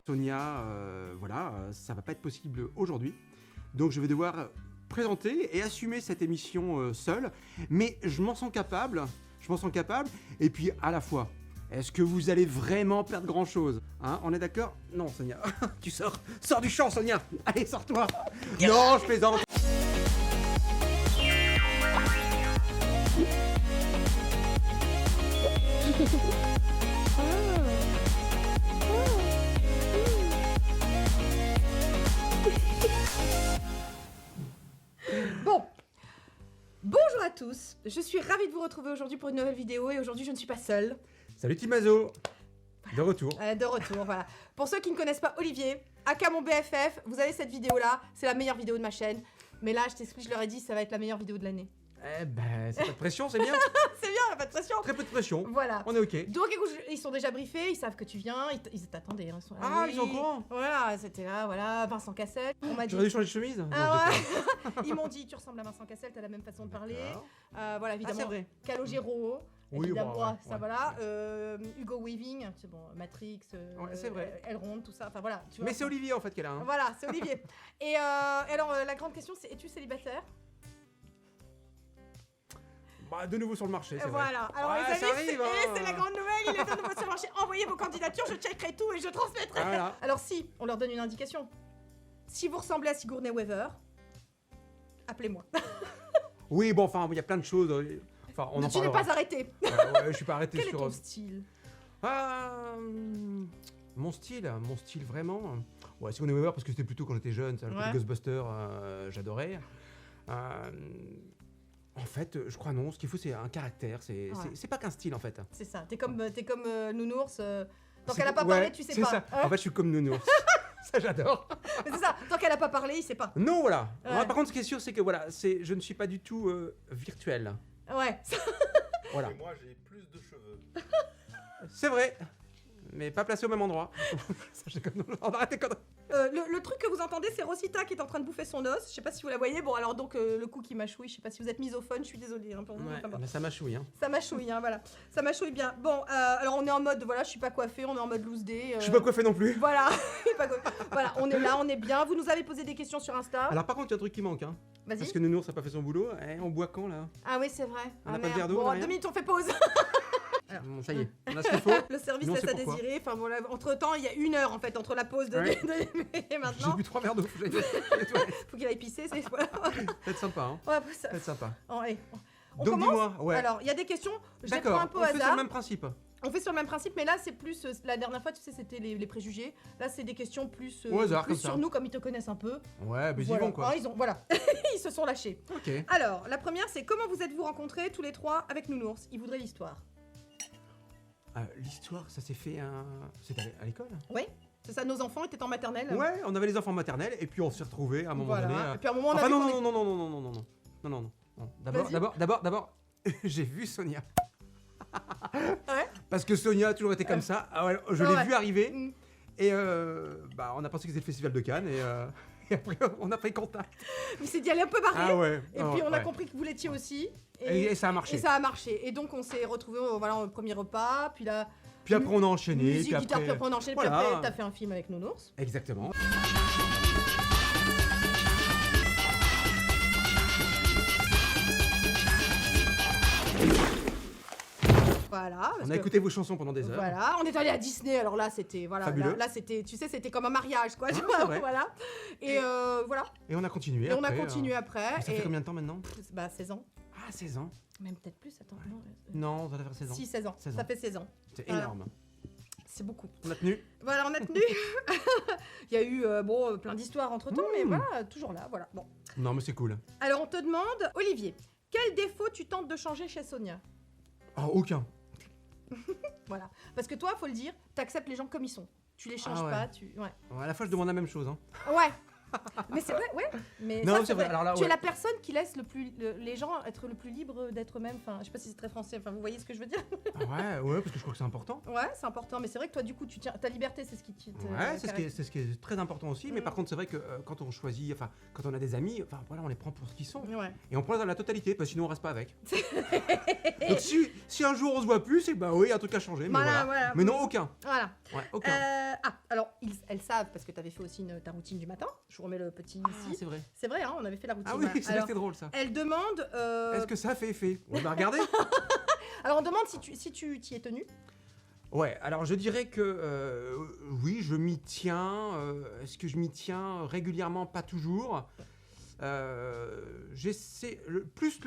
Sonia, voilà, ça va pas être possible aujourd'hui. Donc je vais devoir présenter et assumer cette émission seule. Mais je m'en sens capable. Et puis à la fois, est-ce que vous allez vraiment perdre grand chose, hein? On est d'accord? Non, Sonia. Tu sors du champ, Sonia. Allez, sors-toi. Non, je plaisante. Bon, bonjour à tous, je suis ravie de vous retrouver aujourd'hui pour une nouvelle vidéo et aujourd'hui je ne suis pas seule. Salut Timazo. De retour. De retour, voilà. Pour ceux qui ne connaissent pas Olivier, aka mon BFF, vous avez cette vidéo là, c'est la meilleure vidéo de ma chaîne. Mais là, je t'explique, je leur ai dit, ça va être la meilleure vidéo de l'année. Eh ben, c'est pas de pression, c'est bien. C'est bien, pas de pression. Très peu de pression. Voilà. On est ok. Donc écoute, ils sont déjà briefés, ils savent que tu viens, ils t'attendaient. Hein, Ah, oui. ils sont au courant. Voilà, c'était là, voilà, Vincent Cassel. On m'a dit... J'aurais dû changer de chemise. Ah ouais. Ils m'ont dit, tu ressembles à Vincent Cassel, t'as la même façon de parler. Voilà, évidemment. Ah, c'est vrai. Calogero. Oui, évidemment, bon, ouais, ça ouais. voilà. Hugo Weaving, c'est bon, Matrix, Ouais, c'est vrai. Elrond, tout ça. Enfin voilà. Tu vois, Mais c'est Olivier en fait qu'elle a. Hein. Voilà, c'est Olivier. Et alors, la grande question, c'est es-tu célibataire? Bah, de nouveau sur le marché, c'est Voilà. vrai. Alors Ouais, les amis, ça arrive, hein. c'est la grande nouvelle, il est de nouveau sur le marché. Envoyez vos candidatures, je checkerai tout et je transmettrai. Voilà. Alors si, on leur donne une indication. Si vous ressemblez à Sigourney Weaver, appelez-moi. Oui, bon, enfin, il y a plein de choses. Enfin, on en Tu n'es parlera. pas arrêté. Ouais, je suis pas arrêté Quel est sur. ton style? Mon style vraiment. Ouais, Sigourney Weaver parce que c'était plutôt quand j'étais jeune, ça, le côté Ouais. Ghostbusters, j'adorais. En fait, je crois non. Ce qu'il faut, c'est un caractère. C'est pas qu'un style en fait. C'est ça, t'es comme Nounours. Tant C'est- qu'elle a pas ouais, parlé, tu sais c'est pas. ça. En fait, je suis comme Nounours. Ça, j'adore. Mais c'est ça, tant qu'elle a pas parlé, il sait pas. Non, voilà. Ouais. Par contre, ce qui est sûr, c'est que voilà, je ne suis pas du tout virtuel. Ouais. Voilà. Et moi j'ai plus de cheveux. C'est vrai. Mais pas placé au même endroit. Ça, on arrête les conneries. Le truc que vous entendez, c'est Rosita qui est en train de bouffer son os. Je sais pas si vous la voyez. Bon, alors donc le coup qui mâchouille, je sais pas si vous êtes misophone, je suis désolée hein, pour vous. Ouais, Enfin, bon. mais ça mâchouille, hein. Ça mâchouille, hein, voilà. Ça mâchouille bien. Bon, alors on est en mode, voilà, je suis pas coiffée, on est en mode loose day. Je suis pas coiffé non plus. Voilà, je suis pas coiffée. Voilà, on est là, on est bien. Vous nous avez posé des questions sur Insta. Alors par contre, il y a un truc qui manque, hein. Vas-y. Parce que Nounours n'a pas fait son boulot. Eh, on boit quand, là? Ah oui, c'est vrai. On Ah, n'a pas de merde. verre d'eau, on Bon, a rien 2 minutes, on fait pause. Bon, ça y est, on a ce qu'il faut. Le service Nous, on laisse sait à pourquoi. désirer. Enfin, voilà, entre-temps, il y a 1 heure, en fait, entre la pause de... Ouais. et J'ai maintenant. bu 3 verres d'eau. Faut que j'aille aux toilettes. Faut qu'il aille pisser, c'est... Voilà. Peut-être sympa, hein. Ouais, ça... Peut-être sympa. Oh, allez. On Donc commence. dis-moi, ouais. Alors, il y a des questions, je les prends D'accord, un peu on au fait sur hasard. le même principe. On fait sur le même principe, mais là, c'est plus... la dernière fois, tu sais, c'était les préjugés. Là, c'est des questions plus, Au hasard, plus comme ça. sur nous, comme ils te connaissent un peu. Ouais, mais ils y Voilà. vont, quoi. Ah, ils ont... Voilà. Ils se sont lâchés. Ok. Alors, la première, c'est comment vous êtes-vous rencontrés, tous les trois, avec Nounours? Il voudrait l'histoire. L'histoire, ça s'est fait C'était à l'école? Oui, c'est ça, nos enfants étaient en maternelle. Ouais, on avait les enfants maternels et puis on s'est retrouvés à un moment Voilà. donné. Et puis à un moment, on a Enfin vu non, qu'on non, non, non, non, non, non, non, non, non, non, non. D'abord, j'ai vu Sonia. Ouais. Parce que Sonia a toujours été comme ça. Ah ouais, je l'ai Ouais. vu arriver Mm. et bah on a pensé que c'était le festival de Cannes et après on a pris contact. Il s'est dit, allez, un peu barré. Ah ouais. Et oh, puis on a ouais. compris que vous l'étiez aussi. Et ça a marché. Et ça a marché. Et donc on s'est retrouvés voilà, au premier repas. Puis là, Puis après on a enchaîné. musique, puis guitare, après... puis après on a enchaîné. Voilà. Puis après, t'as fait un film avec Nounours. Exactement. Voilà. parce On a que- écouté vos chansons pendant des heures. Voilà, on est allé à Disney, alors là c'était voilà, Fabuleux. là c'était, tu sais, c'était comme un mariage quoi, tu Ah, vois, c'est vrai. voilà. Et voilà, Et on a continué. et on a après, continué après. Ça et fait combien de temps maintenant? bah 16 ans, Ah, 16 ans. même peut-être plus, attends, non. Non, ça doit faire 16 ans. Si 16 ans, 16 ça ans. fait 16 ans. C'est Voilà. énorme. C'est beaucoup. On a tenu. Voilà, on a tenu. Il y a eu bon plein d'histoires entre temps, mais voilà, toujours là, voilà. Bon. Non, mais c'est cool. Alors on te demande, Olivier, quel défaut tu tentes de changer chez Sonia? Ah, aucun. Voilà, parce que toi, faut le dire, t'acceptes les gens comme ils sont. Tu les changes Ah ouais. pas, tu ouais. À la fois, je demande la même chose. Hein. Ouais. Mais c'est vrai, ouais. Mais Non, ça, c'est vrai. Alors là, tu ouais. es la personne qui laisse les gens être le plus libres d'être eux-mêmes. Enfin, je sais pas si c'est très français. Enfin, vous voyez ce que je veux dire? Ouais, parce que je crois que c'est important. Ouais, c'est important. Mais c'est vrai que toi, du coup, tu tiens ta liberté, c'est ce qui te. Ouais, c'est ce qui est très important aussi. Mais Mm. par contre, c'est vrai que quand on choisit, enfin, quand on a des amis, enfin, voilà, on les prend pour ce qu'ils sont. Ouais. Et on prend dans la totalité, parce que sinon on reste pas avec. Donc si un jour on se voit plus, c'est que bah oui, un truc a changé. Mais, Voilà. mais non, aucun. Voilà. Ouais, aucun. Alors, elles savent, parce que tu avais fait aussi ta routine du matin. Je vous remets le petit Ah, ici. c'est vrai. C'est vrai, hein, on avait fait la routine. Ah oui, voilà. c'était drôle ça. Elle demande. Est-ce que ça fait effet? On va regarder. Alors, on demande si tu t'y es tenu. Ouais, alors je dirais que oui, je m'y tiens. Est-ce que je m'y tiens régulièrement? Pas toujours. J'essaie plus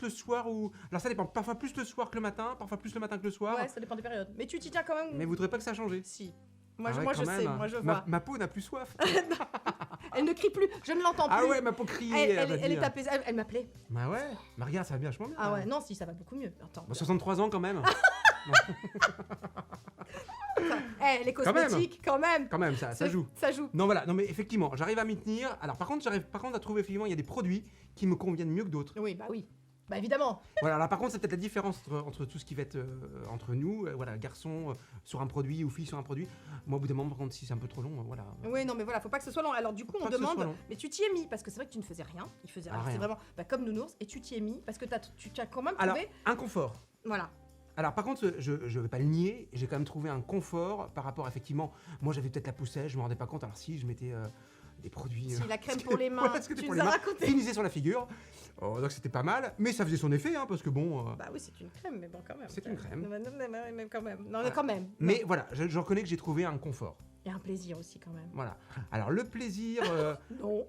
le soir ou... Alors ça dépend, parfois plus le soir que le matin, parfois plus le matin que le soir. Ouais, ça dépend des périodes. Mais tu t'y tiens quand même. Mais vous trouvez pas que ça a changé? Si. Moi, Ah ouais, moi je quand sais, même. moi je vois. Ma peau n'a plus soif. Elle ne crie plus, je ne l'entends plus. Ah ouais, ma peau criait. Elle est apaisée, elle m'appelait. Bah ouais, mais regarde, ça va bien vachement bien. Ah ouais, non, si, ça va beaucoup mieux. Attends. Bah, 63 ans quand même. Les cosmétiques, quand même. Quand même, ça joue. Ça joue. Non voilà, non mais effectivement, j'arrive à m'y tenir. Alors par contre, j'arrive à trouver effectivement, il y a des produits qui me conviennent mieux que d'autres. Oui, bah oui. Bah évidemment. Voilà, alors par contre, c'est peut-être la différence entre tout ce qui va être entre nous, voilà, garçon sur un produit ou fille sur un produit. Moi, au bout d'un moment, par contre, si c'est un peu trop long, voilà. Oui, non, mais voilà, faut pas que ce soit long. Alors du coup, Faut on pas que ce soit demande, long. mais tu t'y es mis parce que c'est vrai que tu ne faisais rien. Il faisait rien. C'est rien. vraiment comme Nounours et tu t'y es mis parce que tu as quand même Alors, trouvé. un confort. Voilà. Alors par contre, je vais pas le nier, j'ai quand même trouvé un confort par rapport, effectivement, moi j'avais peut-être la poussette, je me rendais pas compte, alors si je mettais des produits... Si la crème pour les mains, Voilà, c'était tu pour nous les as mains, raconté. finissait sur la figure, donc c'était pas mal, mais ça faisait son effet, hein, parce que bon... Bah oui, c'est une crème, mais bon, quand même. C'est une crème. Non, mais quand même. Non, mais Voilà. quand même. Mais Non. voilà, je reconnais que j'ai trouvé un confort, Il y a un plaisir aussi, quand même. voilà. Alors le plaisir... Non.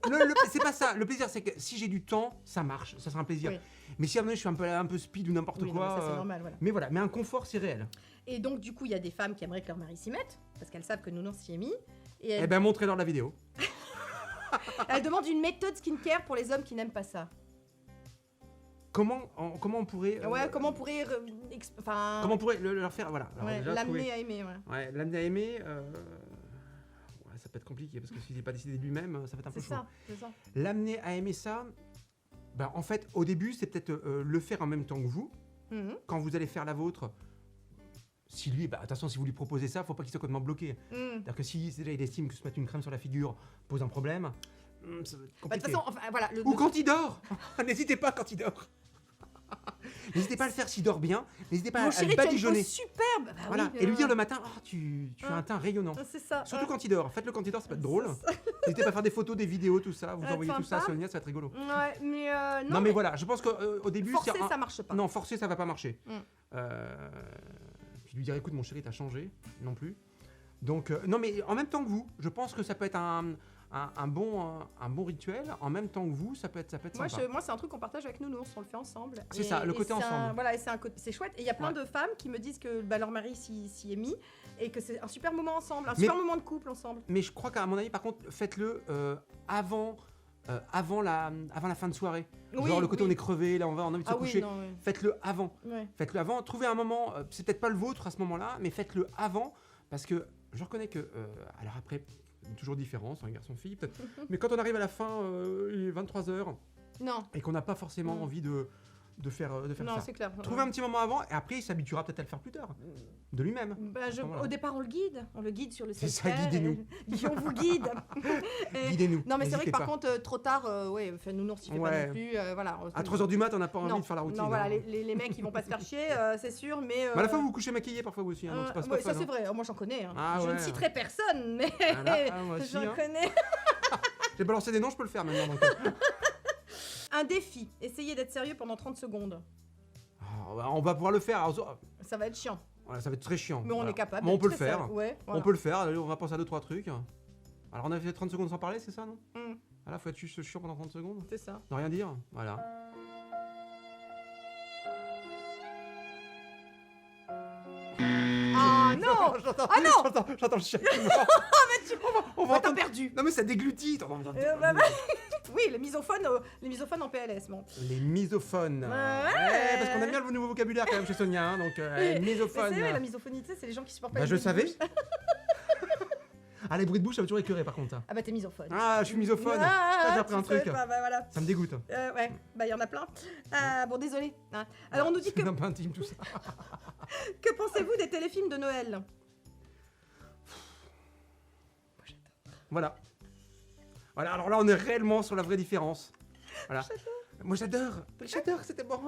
c'est pas ça, le plaisir c'est que si j'ai du temps, ça marche, ça sera un plaisir. Oui. Mais si à un moment donné, je suis un peu speed ou n'importe Oui, non, quoi... mais ça, c'est normal, voilà. Mais voilà, mais un confort c'est réel. Et donc, du coup, il y a des femmes qui aimeraient que leur mari s'y mette parce qu'elles savent que Nounours s'y est mis. Et Eh elles, ben montrez-leur la vidéo. elles demandent une méthode skincare pour les hommes qui n'aiment pas ça. Comment on pourrait... Ouais, comment on pourrait. Enfin. Comment on pourrait leur faire, voilà. Alors, Ouais, déjà, l'amener trouver- à aimer, ouais. Ouais, l'amener à aimer, ouais, ça peut être compliqué parce que s'il n'est pas décidé de lui-même, ça va être un peu C'est chaud. ça, c'est ça. L'amener à aimer ça, bah, en fait, au début, c'est peut-être le faire en même temps que vous. Mhm. Quand vous allez faire la vôtre, si lui, bah, attention, si vous lui proposez ça, faut pas qu'il soit complètement bloqué. Mhm. C'est-à-dire que si déjà il estime que se mettre une crème sur la figure pose un problème, ça va être Bah, de compliqué. toute façon, enfin, voilà. Ou quand il dort N'hésitez pas quand il dort. N'hésitez pas à le faire s'il dort bien. N'hésitez pas Mon à chéri, le tu as une badigeonner. peau superbe. Bah Voilà. oui, Et lui dire le matin, oh, tu as un teint rayonnant. C'est ça. Surtout quand il dort. Faites-le quand il dort, ça peut être drôle. N'hésitez pas à faire des photos, des vidéos, tout ça. Vous Ça va envoyez être tout ça à sympa. Sonia, ça va être rigolo. Ouais, mais Non, mais voilà, je pense qu'au début, forcer, c'est un- ça marche pas. Non, forcer, ça va pas marcher. Mm. Puis lui dire, écoute, mon chéri, t'as changé. Non plus. Donc, non, mais en même temps que vous, je pense que ça peut être un bon rituel. En même temps que vous, ça peut être Moi, sympa. moi c'est un truc qu'on partage avec Nounours, on le fait ensemble. C'est ça, le côté c'est ensemble. Voilà, et c'est chouette. Et il y a plein Ouais. de femmes qui me disent que leur mari s'y est mis et que c'est un super moment ensemble, un Mais- super moment de couple ensemble. Mais je crois qu'à mon avis, par contre, faites-le avant la fin de soirée. Oui, Genre le côté oui. on est crevé, là on a envie de se Ah oui, coucher. non, ouais. Faites-le avant. Ouais. Faites-le avant. Trouvez un moment, c'est peut-être pas le vôtre à ce moment-là, mais faites-le avant parce que je reconnais que, alors après, toujours différence, un garçon-fille peut-être, mais quand on arrive à la fin, il est 23h Non, et qu'on n'a pas forcément Mm. envie de faire non, ça. c'est clair. Trouvez un petit moment avant et après il s'habituera peut-être à le faire plus tard, de lui-même. Bah, Voilà. Au départ, on le guide sur le C'est ça, self-care, guidez-nous. et on vous guide. Et- Guidez-nous. Non, mais c'est vrai n'hésitez que par pas. contre, trop tard, ouais, enfin, Nounours, il fait pas Ouais. non plus. Voilà. À 3h du mat, on n'a pas envie Non. de faire la routine. Non, voilà, hein. les mecs, ils vont pas se faire chier, c'est sûr, mais. Mais à la fin, vous vous couchez maquillé parfois vous aussi, hein, donc c'est pas ouais, fun, ça c'est hein. vrai, moi j'en connais. Hein. Ah Je ouais. ne citerai personne, mais Ah, moi aussi, j'en hein. connais. J'ai balancé des noms, je peux le faire maintenant. Donc, Un défi, essayez d'être sérieux pendant 30 secondes. on va pouvoir le faire. Alors, Ça va être chiant, voilà, ça va être très chiant. mais on Voilà. est capable. Mais on d'être peut le très faire. sérieux. Ouais, voilà. On peut le faire. Allez, on va penser à 2-3 trucs. Alors on a fait 30 secondes sans parler, c'est ça, non? Mm, Voilà, faut être juste chiant pendant 30 secondes. c'est ça. Ne rien dire. Voilà. Ah non. J'entends, Ah non. j'entends le chien qui meurt. On va Bah, t'as entendre- perdu. Non mais ça déglutit. Bah, oui, les misophones en PLS, bon. Les misophones. Ouais. Parce qu'on aime bien le nouveau vocabulaire quand même chez Sonia. Donc Mais misophone. c'est vrai, la misophonie, tu sais, c'est les gens qui supportent pas Bah les je bruits de savais. bouche. Ah, les bruits de bouche, ça m'a toujours écœuré par contre. Ça. Ah bah t'es misophone. Ah, je suis misophone. Ça, j'ai appris un tu sais truc. pas, bah, voilà. Ça me dégoûte. Ouais, bah il y en a plein. Bon, désolé. Hein. Alors on nous dit que... C'est un peu intime tout ça. Que pensez-vous des téléfilms de Noël? Voilà. Voilà, alors là, on est réellement sur la vraie différence. Voilà. Moi, j'adore, c'était bon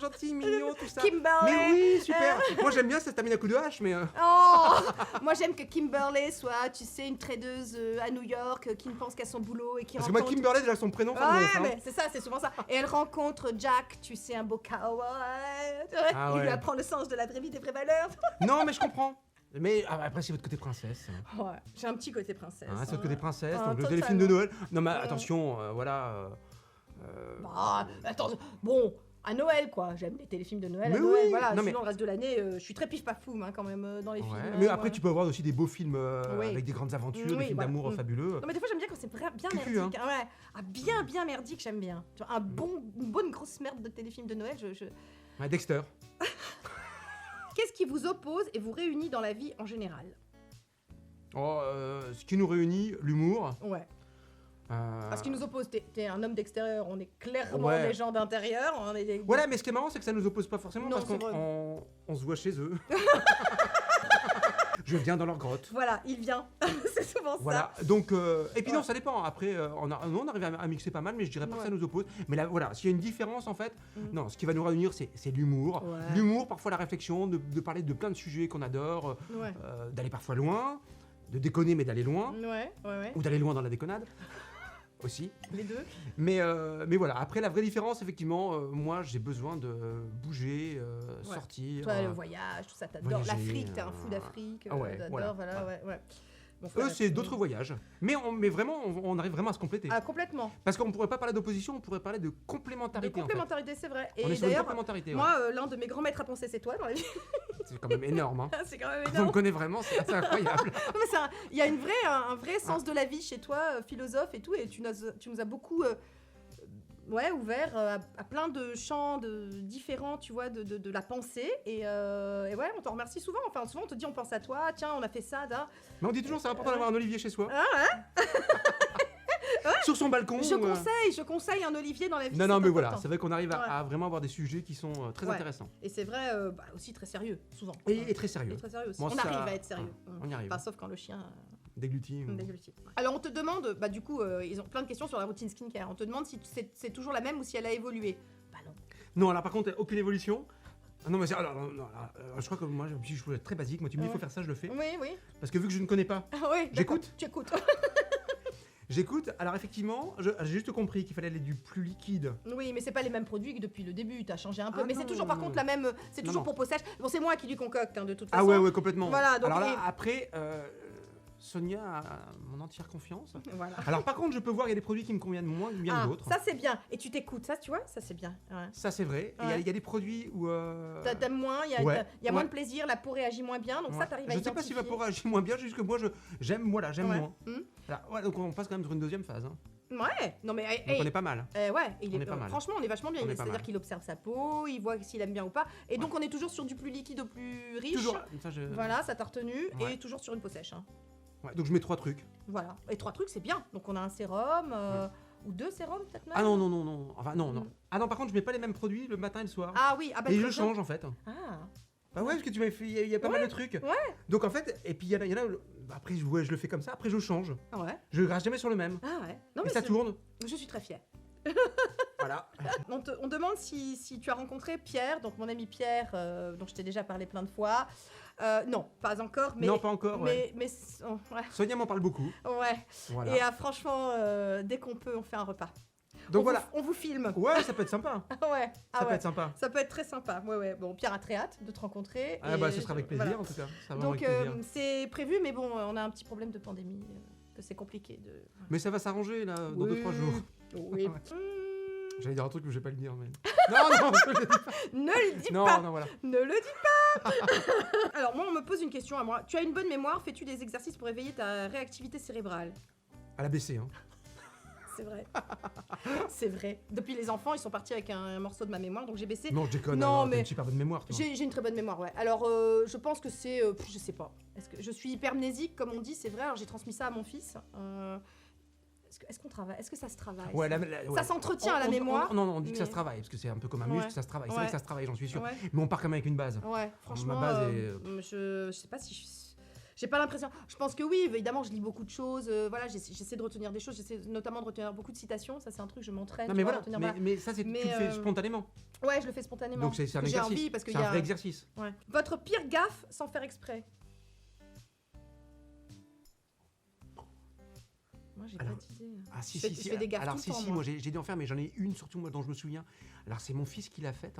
gentil, mignon, tout ça. Kimberly. Mais oui, super. Moi, j'aime bien cette termine à coup de hache, mais... Oh moi j'aime que Kimberly soit, tu sais, une tradeuse à New York qui ne pense qu'à son boulot et qui Parce que moi, rencontre... Kimberly, déjà, son prénom, ça me Ouais, gonfle, hein. mais c'est ça, c'est souvent ça. Et elle rencontre Jack, tu sais, un beau cowboy. Ah Il lui ouais. apprend le sens de la vraie vie, des vraies valeurs. Non, mais je comprends. Mais après, c'est votre côté princesse. Ouais, j'ai un petit côté princesse. Hein, c'est votre côté princesse, Ah, donc le totalement. téléfilm de Noël. Non, mais attention, voilà... Bah, attends, bon, à Noël quoi, j'aime les téléfilms de Noël Mais à Noël, oui, voilà, non, sinon mais- le reste de l'année, je suis très pif pafoum quand même dans les ouais. films. Mais après, ouais. tu peux avoir aussi des beaux films Oui. avec des grandes aventures, Oui, des films voilà. d'amour fabuleux. Non mais des fois j'aime bien quand c'est bien Cucu, merdique, hein. Ouais, bien merdique j'aime bien. Tu vois, une bonne grosse merde de téléfilm de Noël, Ouais, Dexter. Qu'est-ce qui vous oppose et vous réunit dans la vie en général? Oh, ce qui nous réunit, l'humour. Ouais. Parce qu'il nous oppose, t'es un homme d'extérieur, on est clairement Ouais. des gens d'intérieur. On est des... Voilà, mais ce qui est marrant, c'est que ça nous oppose pas forcément Non, parce c'est vrai. qu'on se voit chez eux. Je viens dans leur grotte. Voilà, il vient. C'est souvent Voilà, donc, et puis non, Ouais. ça dépend. Après, on arrive à mixer pas mal, mais je dirais pas que ça Ouais. nous oppose. Mais là, voilà, s'il y a une différence, en fait, Mm. non, ce qui va nous réunir, c'est l'humour. Ouais. L'humour, parfois la réflexion, de parler de plein de sujets qu'on adore, ça. Ouais. d'aller parfois loin, de déconner, mais d'aller loin, Ouais. ou d'aller loin dans la déconnade. Aussi. Les deux. Mais voilà, après la vraie différence, effectivement, moi j'ai besoin de bouger, Ouais. sortir. Toi, le voyage, tout ça, t'adores. voyager, L'Afrique, t'es un fou d'Afrique. ah ouais, t'adores, voilà, ouais. Bon, Eux, voilà, c'est d'autres voyages. Mais vraiment, on arrive vraiment à se compléter. Ah, complètement. Parce qu'on ne pourrait pas parler d'opposition, on pourrait parler de complémentarité. De complémentarité, c'est vrai. En fait. On Et est sur une d'ailleurs, complémentarité. ouais. moi, l'un de mes grands maîtres à penser, c'est toi dans la vie. C'est quand même énorme. Hein. C'est quand même Vous me énorme. connaissez vraiment, c'est assez incroyable. Non, mais il y a un vrai sens de la vie chez toi, philosophe et tout, et tu nous as beaucoup ouvert à plein de champs différents, tu vois, de la pensée. Et ouais, on t'en remercie souvent. Enfin, souvent, on te dit, on pense à toi, tiens, on a fait ça. Mais on dit toujours c'est important d'avoir un olivier chez soi. Ah ouais. Sur son balcon. Je conseille un olivier dans la vie. Non, c'est mais voilà, important. c'est vrai qu'on arrive Ouais. à vraiment avoir des sujets qui sont très Ouais. intéressants. Et c'est vrai, aussi très sérieux, souvent. Et très sérieux. Et très sérieux aussi. Moi, on ça- arrive à être sérieux. On y arrive. Enfin, sauf quand le chien Déglutis. déglutit. Alors, on te demande, bah du coup, ils ont plein de questions sur la routine skincare. On te demande si c'est toujours la même ou si elle a évolué. Bah non. Non, alors par contre, aucune évolution. Ah non, mais c'est- alors, non, je crois que moi, je suis très basique. Moi, tu me dis, il faut Ouais. faire ça, je le fais. Oui. Parce que vu que je ne connais pas, Ah oui, J'écoute. d'accord. Tu écoutes. j'écoute. Alors, effectivement, j'ai juste compris qu'il fallait aller du plus liquide. Oui, mais c'est pas les mêmes produits que depuis le début. T'as changé un peu. Ah mais non, c'est toujours, non, par non. contre, la même. C'est Non, toujours non. pour peau sèche. Bon, c'est moi qui lui concocte, hein, de toute Ah façon. ouais, complètement. Voilà, donc, alors là, et- après, Sonia a mon entière confiance. Voilà. Alors, par contre, je peux voir, il y a des produits qui me conviennent moins bien Ah, que d'autres. ça c'est bien. Et tu t'écoutes, ça, tu vois, ça c'est bien. Ouais. Ça, c'est vrai. Et il y a- Ouais. il y, a des produits où. T'aimes moins, il y a, Ouais, il y a moins ouais. de plaisir, la peau réagit moins bien, donc Ouais. ça t'arrives à Je sais pas si identifier. Vapora agit moins bien, juste que moi, j'aime Ouais. moins. Hmm. Voilà. Ouais, donc, on passe quand même sur une deuxième phase. Hein. Ouais, non mais Donc, on est pas mal. ouais, il on est, est pas mal. franchement on est vachement bien. On est pas C'est-à-dire mal. qu'il observe sa peau, il voit s'il aime bien ou pas, et donc on est toujours sur du plus liquide au plus riche. Toujours. Ça, Voilà, ça t'a retenu, Ouais. et toujours sur une peau sèche. Hein. Ouais, donc, je mets 3 trucs. Voilà, et 3 trucs c'est bien. Donc on a un sérum, ou 2 sérums peut-être même. Ah non. Enfin, non. Mm. Ah non, par contre, je mets pas les mêmes produits le matin et le soir. Ah oui, ah bah et très je bien. change en fait. Ah, Bah ouais, parce que tu m'avais fait, il y a pas mal de trucs. Ouais. Donc en fait, et puis il y en a, après je le fais comme ça, après je change. ouais. Je reste jamais sur le même. Ah ouais. Non et mais ça tourne. je suis très fière. Voilà. On demande si tu as rencontré Pierre, donc mon ami Pierre, dont je t'ai déjà parlé plein de fois. Non, pas encore, mais. Non, pas encore, ouais. Mais ouais. Sonia m'en parle beaucoup. Ouais. Voilà. Et franchement, dès qu'on peut, on fait un repas. Donc voilà. On vous filme. Ouais, ça peut être sympa. Ouais. Ah Ça peut ouais. être sympa. Ça peut être très sympa. Ouais. Bon, Pierre a très hâte de te rencontrer. Ah et bah ce sera avec plaisir voilà. en tout cas. Ça va Donc avec plaisir. c'est prévu, mais bon, on a un petit problème de pandémie, que c'est compliqué de. Mais ça va s'arranger là dans Oui. 2-3 jours. Oui. J'allais dire un truc mais je vais pas le dire. Mais... non, je le dis pas. Ne le dis Non, pas. non, voilà. Ne le dis pas. Alors moi, on me pose une question à moi. Tu as une bonne mémoire. Fais-tu des exercices pour éveiller ta réactivité cérébrale? À la BC, hein. C'est vrai. C'est vrai. Depuis les enfants, ils sont partis avec un morceau de ma mémoire, donc j'ai baissé. Non, je déconne. Non, alors, t'as mais une super bonne mémoire, toi. J'ai une très bonne mémoire, ouais. Alors, je pense que c'est, je sais pas. Je suis hypermnésique, comme on dit, c'est vrai. Alors j'ai transmis ça à mon fils. Est-ce qu'on travaille? Est-ce que ça se travaille? Ouais, ça, ouais. Ça s'entretient à la mémoire. Non, on dit que ça mais- se travaille, parce que c'est un peu comme un muscle, ça se travaille. C'est vrai que ça se travaille, j'en suis sûr. Ouais, Mais on part quand même avec une base. ouais, franchement, Ma base est- je sais pas si j'ai pas l'impression. Je pense que oui, évidemment, je lis beaucoup de choses. Voilà, j'essaie de retenir des choses. J'essaie notamment de retenir beaucoup de citations. Ça, c'est un truc, je m'entraîne. Non, tu mais vois, voilà, retenir, mais ça, tu le fais spontanément. Ouais, je le fais spontanément. Donc c'est un J'ai exercice. envie parce que C'est un vrai exercice. Ouais. Votre pire gaffe sans faire exprès? Moi, j'ai pas Alors, d'idée. Ah si, Je fais- si, je fais des gaffes Alors tout le si, temps, si, moi. moi j'ai dû en faire, mais j'en ai une surtout moi dont je me souviens. Alors c'est mon fils qui l'a faite.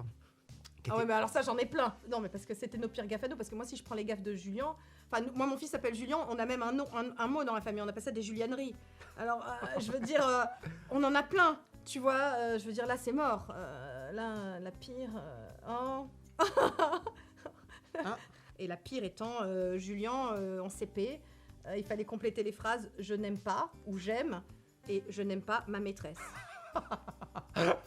Ah ouais, mais alors ça, j'en ai plein. Non, mais parce que c'était nos pires gaffes à nous. Parce que moi, si je prends les gaffes de Julien, enfin, moi, mon fils s'appelle Julien. On a même un mot dans la famille. On appelle ça des Julianeries. Alors, je veux dire, on en a plein. Tu vois, je veux dire, là, c'est mort. Là, la pire. Oh. Ah. Et la pire étant Julien en CP. Il fallait compléter les phrases je n'aime pas ou j'aime et je n'aime pas ma maîtresse. Voilà.